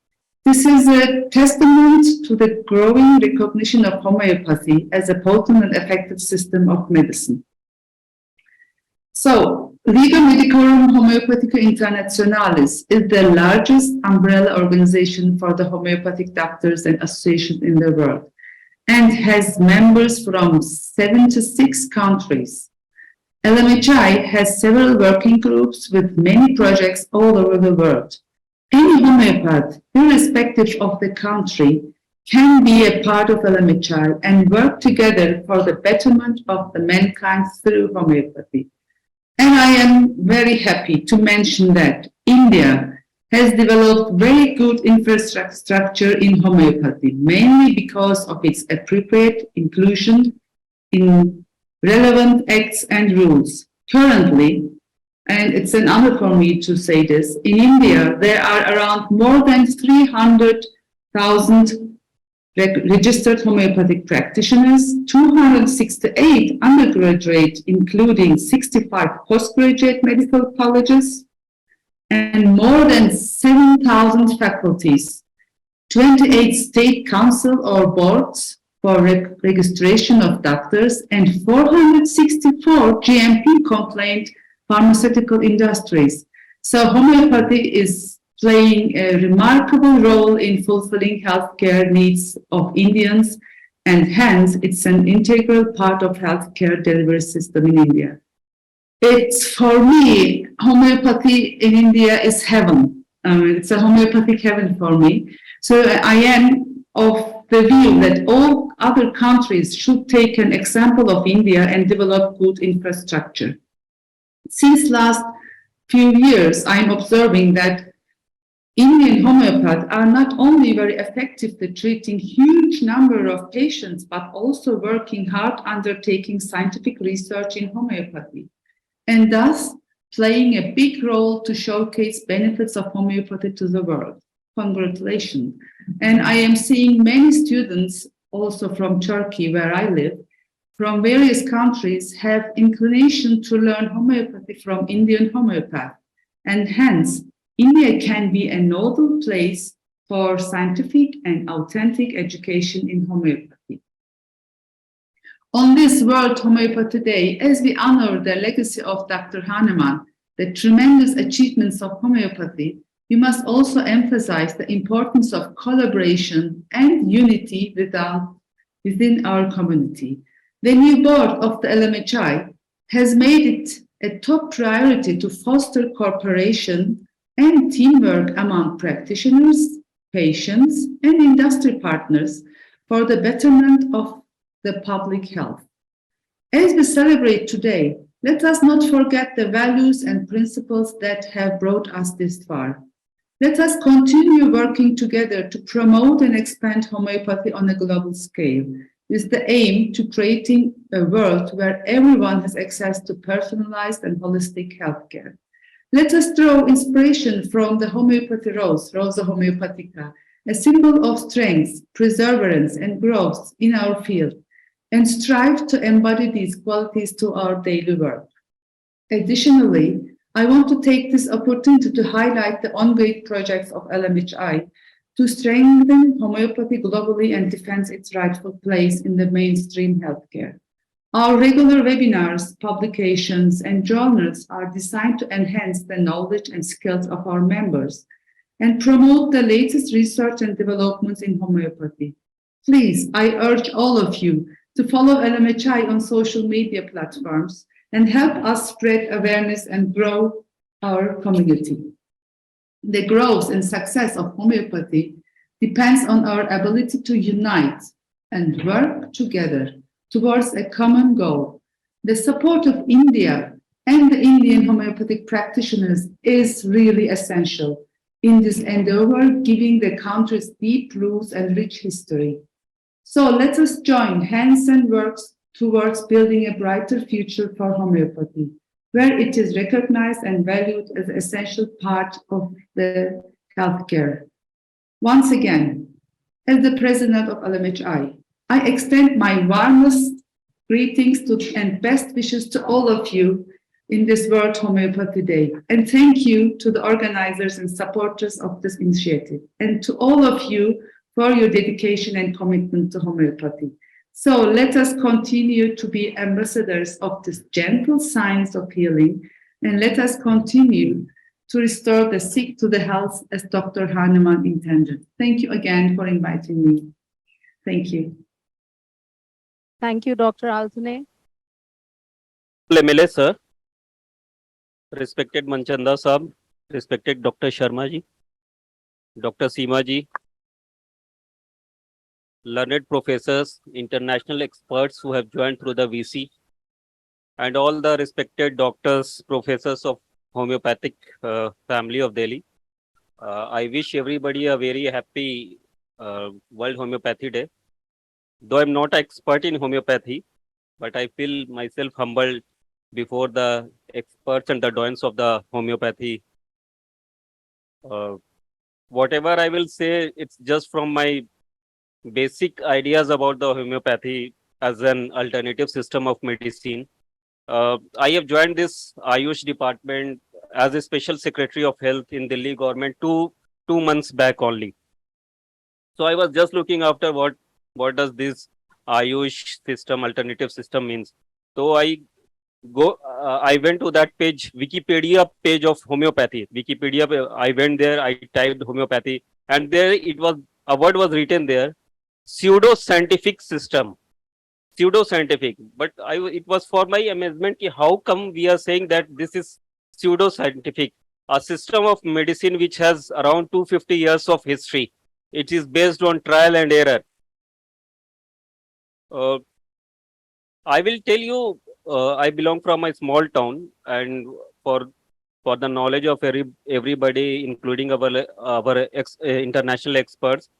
This is a testament to the growing recognition of homeopathy as a potent and effective system of medicine. So, Liga Medicorum Homoeopathica Internationalis is the largest umbrella organization for the homeopathic doctors and associations in the world and has members from 76 countries. LMHI has several working groups with many projects all over the world. Any homeopath, irrespective of the country, can be a part of LMHI and work together for the betterment of the mankind through homeopathy. And I am very happy to mention that India has developed very good infrastructure in homeopathy, mainly because of its appropriate inclusion in relevant acts and rules. Currently, and it's an honor for me to say this, in India there are around more than 300,000 registered homeopathic practitioners, 268 undergraduate, including 65 postgraduate medical colleges, and more than 7,000 faculties, 28 state council or boards for registration of doctors, and 464 GMP compliant pharmaceutical industries. So homeopathy is playing a remarkable role in fulfilling healthcare needs of Indians, and hence it's an integral part of healthcare delivery system in India. It's, for me, homeopathy in India is heaven. It's a homeopathic heaven for me. So I am of the view that all other countries should take an example of India and develop good infrastructure. Since last few years, I'm observing that Indian homeopaths are not only very effective at treating huge number of patients, but also working hard undertaking scientific research in homeopathy, and thus playing a big role to showcase benefits of homeopathy to the world. Congratulations. And I am seeing many students also from Turkey, where I live, from various countries have inclination to learn homeopathy from Indian homeopath, and hence India can be a nodal place for scientific and authentic education in homeopathy. On this World Homeopathy Day, as we honor the legacy of Dr. Hahnemann, the tremendous achievements of homeopathy, we must also emphasize the importance of collaboration and unity within our community. The new board of the LMHI has made it a top priority to foster cooperation and teamwork among practitioners, patients, and industry partners for the betterment of the public health. As we celebrate today, let us not forget the values and principles that have brought us this far. Let us continue working together to promote and expand homeopathy on a global scale, with the aim to creating a world where everyone has access to personalized and holistic healthcare. Let us draw inspiration from the homeopathy rose, Rosa Homoeopathica, a symbol of strength, perseverance, and growth in our field, and strive to embody these qualities to our daily work. Additionally, I want to take this opportunity to highlight the ongoing projects of LMHI to strengthen homeopathy globally and defend its rightful place in the mainstream healthcare. Our regular webinars, publications, and journals are designed to enhance the knowledge and skills of our members and promote the latest research and developments in homeopathy. Please, I urge all of you to follow LMHI on social media platforms and help us spread awareness and grow our community. The growth and success of homeopathy depends on our ability to unite and work together towards a common goal. The support of India and the Indian homeopathic practitioners is really essential in this endeavor, giving the country's deep roots and rich history. So let us join hands and work towards building a brighter future for homeopathy, where it is recognized and valued as an essential part of the healthcare. Once again, as the president of LMHI, I extend my warmest greetings and best wishes to all of you in this World Homeopathy Day. And thank you to the organizers and supporters of this initiative, and to all of you for your dedication and commitment to homeopathy. So let us continue to be ambassadors of this gentle science of healing, and let us continue to restore the sick to the health as Dr. Hahnemann intended. Thank you again for inviting me. Thank you. Thank you, Dr. Altune. MLA sir, respected Manchanda Sahab, respected Dr. Sharma ji, Dr. Seema ji, learned professors, international experts who have joined through the VC, and all the respected doctors, professors of homeopathic family of Delhi. I wish everybody a very happy World Homeopathy Day. Though I'm not an expert in homeopathy, but I feel myself humbled before the experts and the doyens of the homeopathy. Whatever I will say, it's just from my basic ideas about the homeopathy as an alternative system of medicine. I have joined this Ayush department as a special secretary of health in Delhi government two months back only. So I was just looking after what does this Ayush system, alternative system means. So I went to that page, Wikipedia page of homeopathy. Wikipedia, I went there, I typed homeopathy, and there a word was written there, pseudo-scientific system. Pseudo-scientific. But it was for my amazement, how come we are saying that this is pseudo-scientific? A system of medicine which has around 250 years of history. It is based on trial and error. I will tell you, I belong from a small town, and for the knowledge of everybody, including our international experts,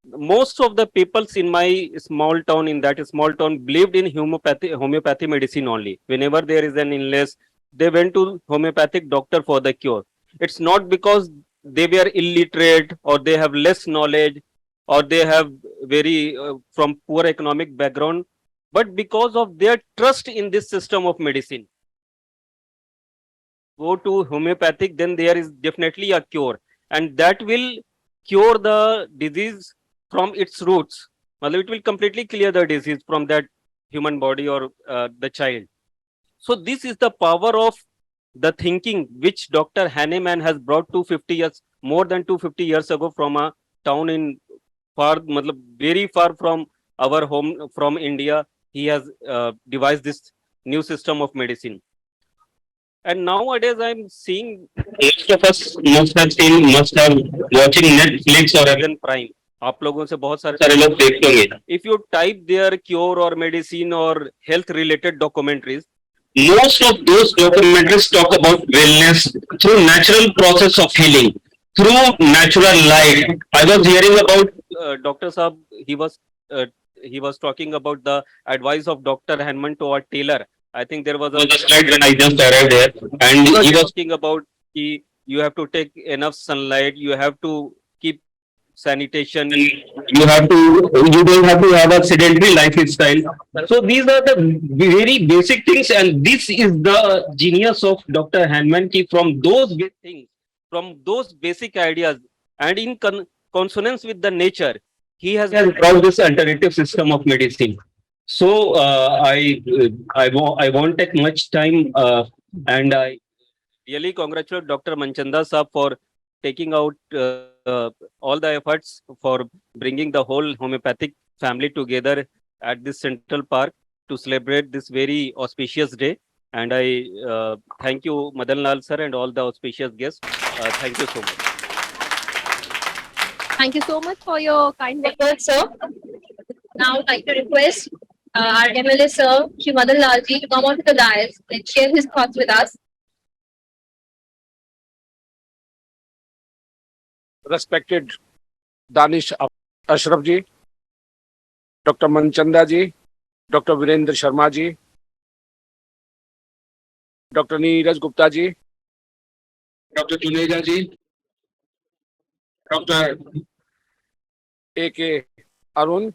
most of the peoples in my small town, believed in homeopathy medicine only. Whenever there is an illness, they went to homeopathic doctor for the cure. It's not because they were illiterate or they have less knowledge or they have very from poor economic background, but because of their trust in this system of medicine. Go to homeopathic, then there is definitely a cure, and that will cure the disease from its roots. Well, it will completely clear the disease from that human body or the child. So this is the power of the thinking which Dr. Hahnemann has brought more than 250 years ago from a town in very far from our home, from India. He has devised this new system of medicine. And nowadays I'm seeing most of us must have watching Netflix or Amazon Prime. आप लोगों से बहुत सारे लोग देखते होंगे. If you type their cure or medicine or health related documentaries, most of those documentaries talk about wellness through natural process of healing. through natural light. I was hearing about Dr. Saab, he was talking about the advice of Dr. Hahnemann to our tailor. I think there was a slide when I just arrived there, and he was he was talking about you have to take enough sunlight, you have to keep sanitation. you have to you don't have to have a sedentary lifestyle. So these are the very basic things, and this is the genius of Dr. Hahnemann. From those Things, from those basic ideas and in consonance with the nature, he has brought this alternative system of medicine. So I won't take much time, and I really congratulate Dr. Manchanda Saab for taking out all the efforts for bringing the whole homeopathic family together at this Central Park to celebrate this very auspicious day. And I thank you, Madan Lal sir, and all the auspicious guests. Thank you so much. Thank you so much for your kind words, sir. Now I'd like to request our MLA sir, Shri Madan Lal ji, to come onto the dais and share his thoughts with us. Respected Danish Ashraf ji, Dr. Manchanda ji, Dr. Virendra Sharma ji, Dr. Neeraj Gupta ji, Dr. Juneja ji, Dr. A.K. Arun,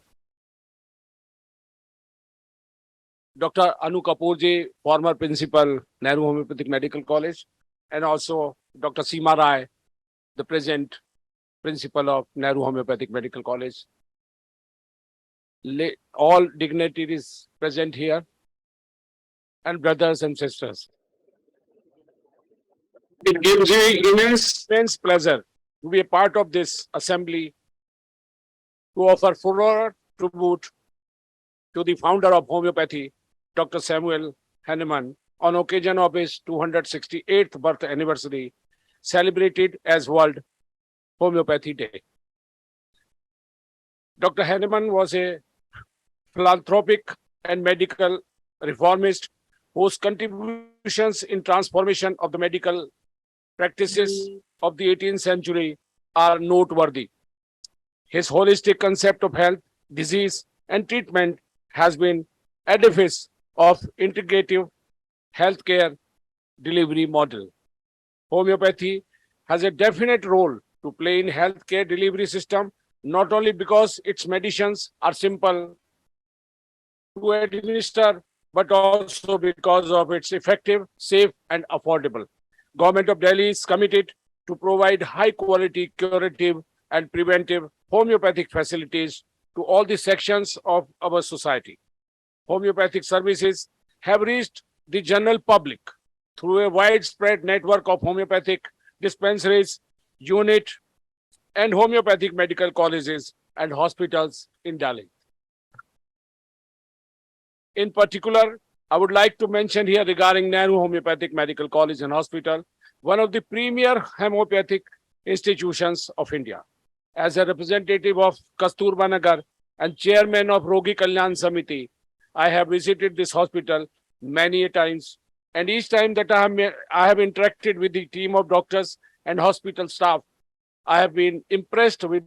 Dr. Anu Kapoor ji, former principal, Nehru Homoeopathic Medical College, and also Dr. Seema Rai, the present principal of Nehru Homoeopathic Medical College. All dignitaries present here, and brothers and sisters. It gives me immense pleasure to be a part of this assembly to offer full tribute to the founder of homeopathy, Dr. Samuel Hahnemann, on occasion of his 268th birth anniversary, celebrated as World Homeopathy Day. Dr. Hahnemann was a philanthropic and medical reformist whose contributions in transformation of the medical practices of the 18th century are noteworthy. His holistic concept of health, disease, and treatment has been edifice of integrative healthcare delivery model. Homeopathy has a definite role to play in healthcare delivery system, not only because its medicines are simple to administer, but also because of its effective, safe, and affordable. Government of Delhi is committed to provide high quality curative and preventive homeopathic facilities to all the sections of our society. Homeopathic services have reached the general public through a widespread network of homeopathic dispensaries, unit, and homeopathic medical colleges and hospitals in Delhi. In particular, I would like to mention here regarding Nehru Homoeopathic Medical College and Hospital, one of the premier homeopathic institutions of India. As a representative of Kasturba Nagar and chairman of Rogi Kalyan Samiti, I have visited this hospital many times, and each time that I have interacted with the team of doctors and hospital staff, I have been impressed with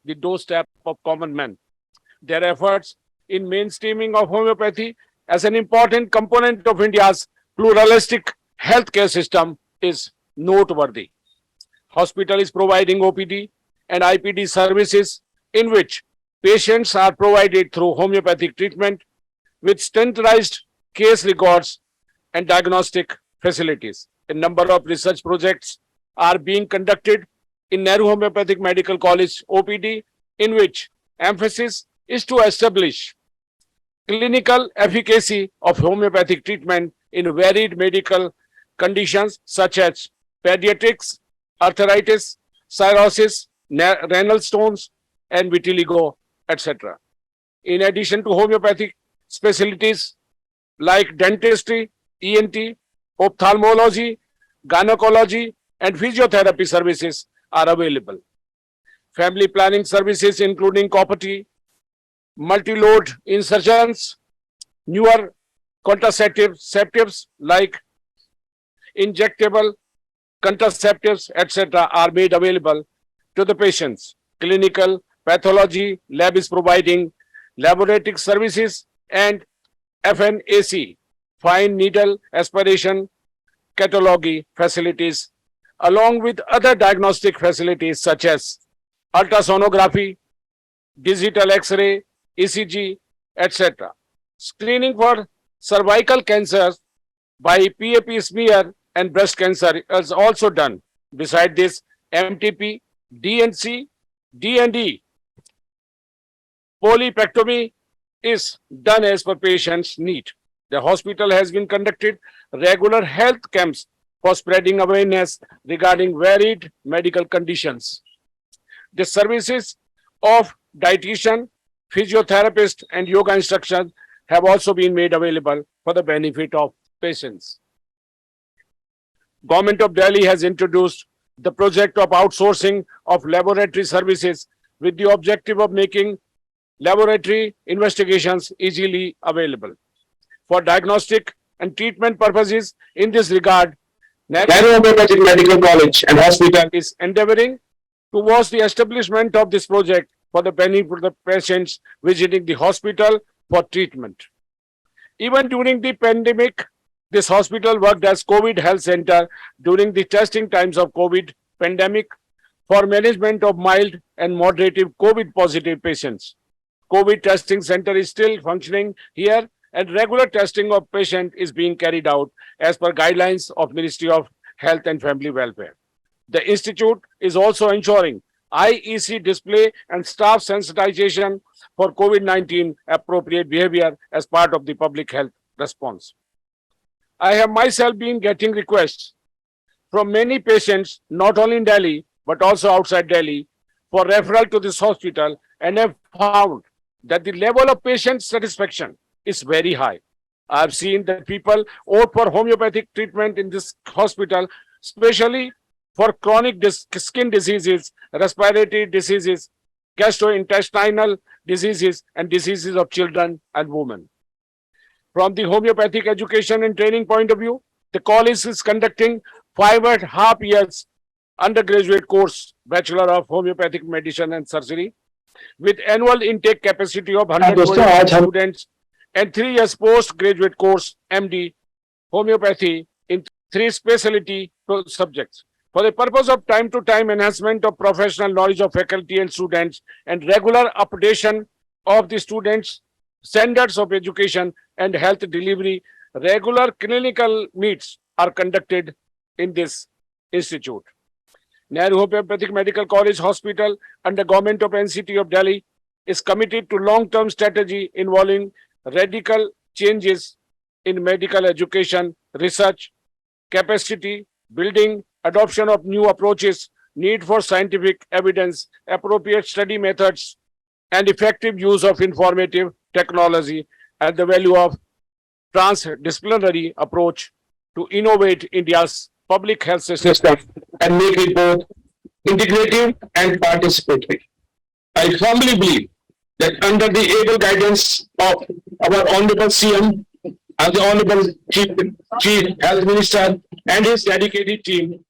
the doorstep of common men. Their efforts in mainstreaming of homeopathy as an important component of India's pluralistic healthcare system is noteworthy. Hospital is providing OPD and IPD services in which patients are provided through homeopathic treatment with standardized case records and diagnostic facilities. A number of research projects are being conducted in Nehru Homoeopathic Medical College OPD, in which emphasis is to establish clinical efficacy of homeopathic treatment in varied medical conditions such as pediatrics, arthritis, cirrhosis, renal stones, and vitiligo, etc. In addition to homeopathic specialties like dentistry, ENT, ophthalmology, gynecology, and physiotherapy services are available. Family planning services including copy, multi-load insertions, newer contraceptives like injectable contraceptives, etc., are made available to the patients. Clinical pathology lab is providing laboratory services and FNAC, fine needle aspiration catalog facilities, along with other diagnostic facilities such as ultrasonography, digital X-ray, ECG, etc. Screening for cervical cancer by PAP smear and breast cancer is also done. Besides this, MTP, DNC, D&D, polypectomy is done as per patient's need. The hospital has been conducted regular health camps for spreading awareness regarding varied medical conditions. The services of dietitian, physiotherapist, and yoga instruction have also been made available for the benefit of patients. Government of Delhi has introduced the project of outsourcing of laboratory services with the objective of making laboratory investigations easily available. For diagnostic and treatment purposes, in this regard, Nehru Homoeopathic Medical College and Hospital is endeavoring towards the establishment of this project for the benefit of the patients visiting the hospital for treatment. Even during the pandemic, this hospital worked as COVID health center during the testing times of COVID pandemic for management of mild and moderate COVID positive patients. COVID testing center is still functioning here, and regular testing of patient is being carried out as per guidelines of Ministry of Health and Family Welfare. The institute is also ensuring IEC display and staff sensitization for COVID-19 appropriate behavior as part of the public health response. I have myself been getting requests from many patients, not only in Delhi, but also outside Delhi, for referral to this hospital, and have found that the level of patient satisfaction is very high. I have seen that people opt for homeopathic treatment in this hospital, especially for chronic skin diseases, respiratory diseases, gastrointestinal diseases, and diseases of children and women. From the homeopathic education and training point of view, the college is conducting 5.5 years undergraduate course, Bachelor of Homeopathic Medicine and Surgery, with annual intake capacity of 120 students, and 3 years postgraduate course, MD, Homeopathy, in 3 specialty subjects. For the purpose of time-to-time enhancement of professional knowledge of faculty and students and regular updation of the students' standards of education and health delivery, regular clinical meets are conducted in this institute. Nehru Homoeopathic Medical College Hospital under Government of NCT of Delhi is committed to long-term strategy involving radical changes in medical education, research, capacity building, adoption of new approaches, need for scientific evidence, appropriate study methods, and effective use of informative technology, and the value of transdisciplinary approach to innovate India's public health system and make it both integrative and participatory. I firmly believe that under the able guidance of our Honorable CM and the Honorable Chief Health Minister and his dedicated team,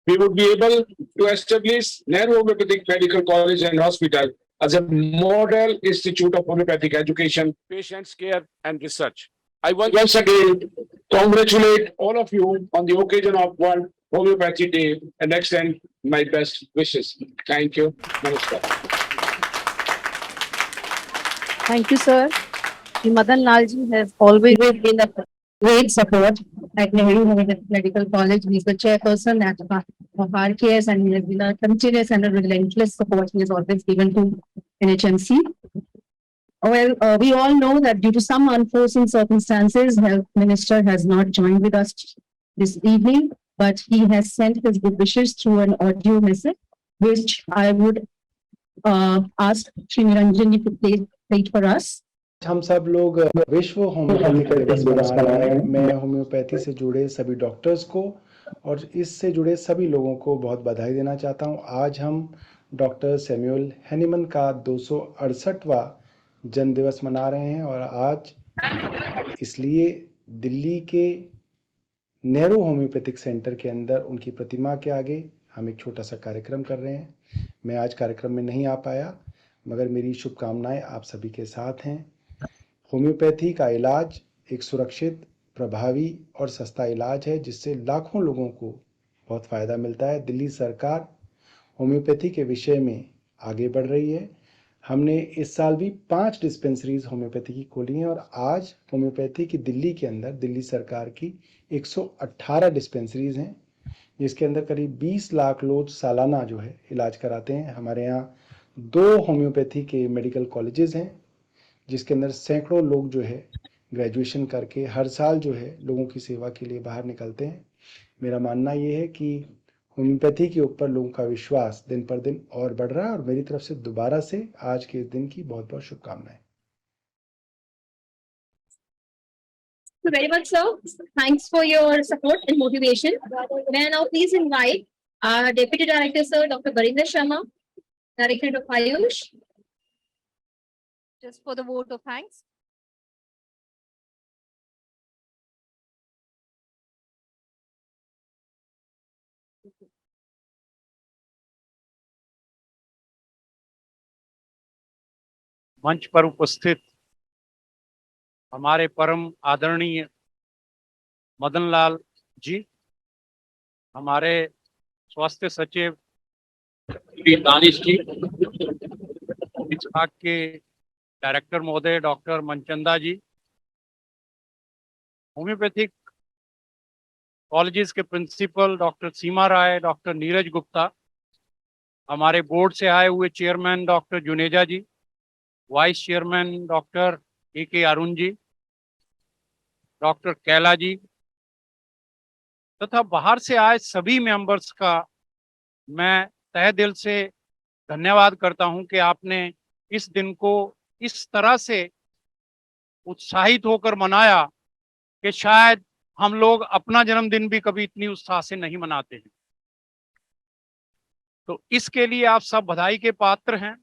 we would be able to establish Nehru Homoeopathic Medical College and Hospital as a model institute of homeopathic education, patients' care, and research. I once again congratulate all of you on the occasion of World Homeopathy Day and extend my best wishes. Thank you. Namaskar. Thank you, sir. Madan Lalji has always been a great support at Nehru Homoeopathic Medical College. He is the chairperson at R.K.S. and he has been a continuous and a relentless support he has always given to NHMC. Well, we all know that due to some unforeseen circumstances, Health Minister has not joined with us this evening, but he has sent his good wishes through an audio message, which I would ask Shri Niranjan to play it for us. हम सब लोग विश्व homeopathy दिवस मना रहे हैं। मैं homeopathy से जुड़े सभी डॉक्टर्स को और इससे जुड़े सभी लोगों को बहुत बधाई देना चाहता हूं। आज हम डॉक्टर सैमुअल हैनीमन का 268वां जन्म दिवस मना रहे हैं और आज इसलिए दिल्ली के नेहरू होम्योपैथिक सेंटर के अंदर उनकी प्रतिमा के आगे हम एक छोटा सा कार्यक्रम कर रहे हैं। मैं आज कार्यक्रम में नहीं आ पाया, मगर मेरी शुभकामनाएं आप सभी के साथ हैं। होम्योपैथी का इलाज एक सुरक्षित, प्रभावी और सस्ता इलाज है जिससे लाखों लोगों को बहुत फ़ायदा मिलता है। दिल्ली सरकार होम्योपैथी के विषय में आगे बढ़ रही है। हमने इस साल भी 5 डिस्पेंसरीज होम्योपैथी की खोली हैं और आज होम्योपैथी की दिल्ली के अंदर दिल्ली सरकार की 118 डिस्पेंसरीज हैं, जिसके अंदर करीब 20 लाख लोग सालाना जो है इलाज कराते हैं। हमारे यहाँ 2 होम्योपैथी के मेडिकल कॉलेजेस हैं, जिसके अंदर सैकड़ों लोग जो है ग्रेजुएशन करके हर साल जो है लोगों की सेवा के लिए बाहर निकलते हैं। मेरा मानना ये है कि होम्योपैथी के ऊपर लोगों का विश्वास दिन पर दिन और बढ़ रहा है और मेरी तरफ से दोबारा से आज के इस दिन की बहुत बहुत शुभकामनाएं। Very much, sir. Thanks for your support and motivation. May I now please invite our Deputy Director, sir, Dr. Sharma, Director of Ayush, just for the vote of thanks. मंच पर उपस्थित हमारे परम आदरणीय मदन लाल जी, हमारे स्वास्थ्य सचिव दानिश जी, इस भाग के डायरेक्टर महोदय doctor Manchanda ji, homeopathic colleges के principal doctor Seema Rai, doctor Neeraj Gupta, हमारे बोर्ड से आए हुए chairman doctor Juneja ji, vice chairman doctor A.K. Arun ji, doctor Kaila ji तथा बाहर से आए सभी मेंबर्स का मैं तहे दिल से धन्यवाद करता हूं कि आपने इस दिन को इस तरह से उत्साहित होकर मनाया कि शायद हम लोग अपना जन्मदिन भी कभी इतनी उत्साह से नहीं मनाते हैं। तो इसके लिए आप सब बधाई के पात्र हैं।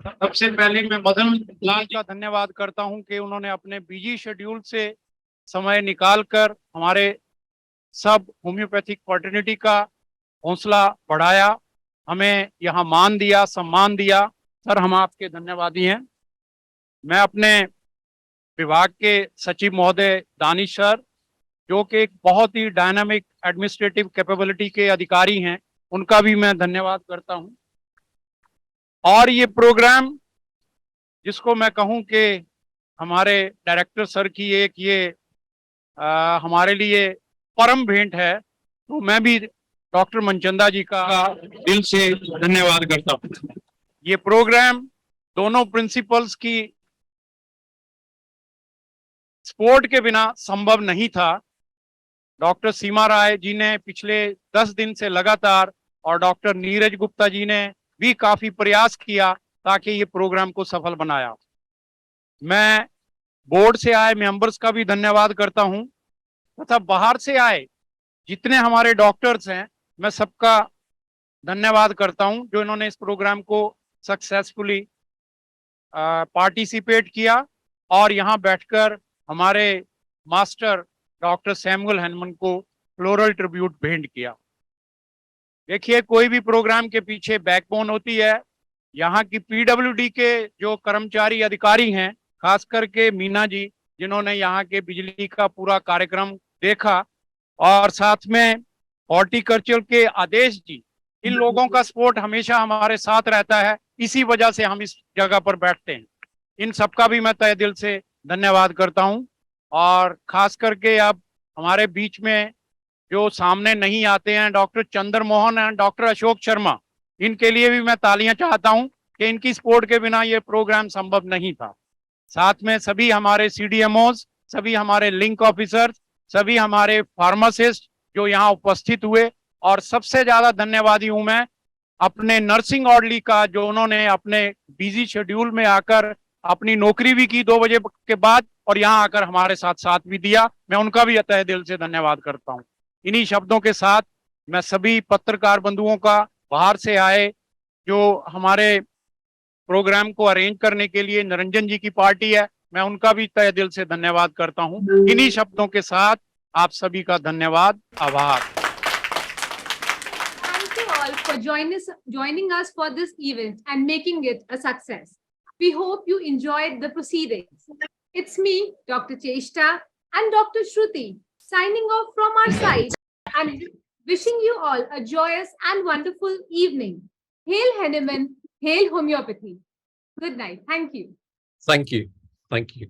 सबसे पहले मैं मदन लाल का धन्यवाद करता हूं कि उन्होंने अपने बिजी शेड्यूल से समय निकालकर हमारे सब होम्योपैथिक फर्टिलिटी का हौसला बढ़ाया, हमें यहाँ मान दिया, सम्मान दिया। सर, हम आपके धन्यवादी हैं। मैं अपने विभाग के सचिव महोदय दानिश सर, जो कि एक बहुत ही डायनामिक एडमिनिस्ट्रेटिव कैपेबिलिटी के अधिकारी हैं, उनका भी मैं धन्यवाद करता हूं। और ये प्रोग्राम जिसको मैं कहूं कि हमारे डायरेक्टर सर की एक ये हमारे लिए परम भेंट है, तो मैं भी डॉक्टर मनचंदा जी का दिल से धन्यवाद करता हूं। ये प्रोग्राम दोनों प्रिंसिपल्स की सपोर्ट के बिना संभव नहीं था। डॉक्टर सीमा राय जी ने पिछले 10 दिन से लगातार और डॉक्टर नीरज गुप्ता जी ने भी काफी प्रयास किया ताकि ये प्रोग्राम को सफल बनाया। मैं बोर्ड से आए मेंबर्स का भी धन्यवाद करता हूं तथा बाहर से आए जितने हमारे डॉक्टर्स हैं, मैं सबका धन्यवाद करता हूं जो इन्होंने इस प्रोग्राम को सक्सेसफुली पार्टिसिपेट किया और यहाँ बैठकर हमारे मास्टर डॉक्टर सैमुअल हैनमन को फ्लोरल ट्रिब्यूट भेंट किया। देखिए, कोई भी प्रोग्राम के पीछे बैकबोन होती है। यहाँ की PWD के जो कर्मचारी अधिकारी हैं, खास करके मीना जी, जिन्होंने यहाँ के बिजली का पूरा कार्यक्रम देखा, और साथ में हॉर्टिकल्चर के आदेश जी, इन लोगों का सपोर्ट हमेशा हमारे साथ रहता है। इसी वजह से हम इस जगह पर बैठते हैं। इन सबका भी मैं तहे दिल से धन्यवाद करता हूं। और खास करके अब हमारे बीच में जो सामने नहीं आते हैं, doctor Chandra Mohan and doctor Ashok Sharma, इनके लिए भी मैं तालियां चाहता हूं कि इनकी सपोर्ट के बिना ये प्रोग्राम संभव नहीं था। साथ में सभी हमारे CDMOs, सभी हमारे लिंक ऑफिसर्स, सभी हमारे फार्मासिस्ट जो यहाँ उपस्थित हुए, और सबसे ज्यादा धन्यवादी हूं मैं अपने नर्सिंग ऑर्डली का, जो उन्होंने अपने बिजी शेड्यूल में आकर अपनी नौकरी भी की 2 बजे के बाद और यहाँ आकर हमारे साथ भी दिया। मैं उनका भी तहे दिल से धन्यवाद करता हूँ। इन्हीं शब्दों के साथ मैं सभी पत्रकार बंधुओं का, बाहर से आए जो हमारे प्रोग्राम को अरेंज करने के लिए निरंजन जी की पार्टी है, मैं उनका भी तहे दिल से धन्यवाद करता हूं। इन्हीं शब्दों के साथ आप सभी का धन्यवाद, आभार। Thank you all for joining us for this event and making it a success. We hope you enjoyed the proceedings. It's me, Dr. Cheshta and Dr. Shruti, signing off from our side and wishing you all a joyous and wonderful evening. Hail Hahnemann, hail homeopathy. Good night. Thank you. Thank you. Thank you.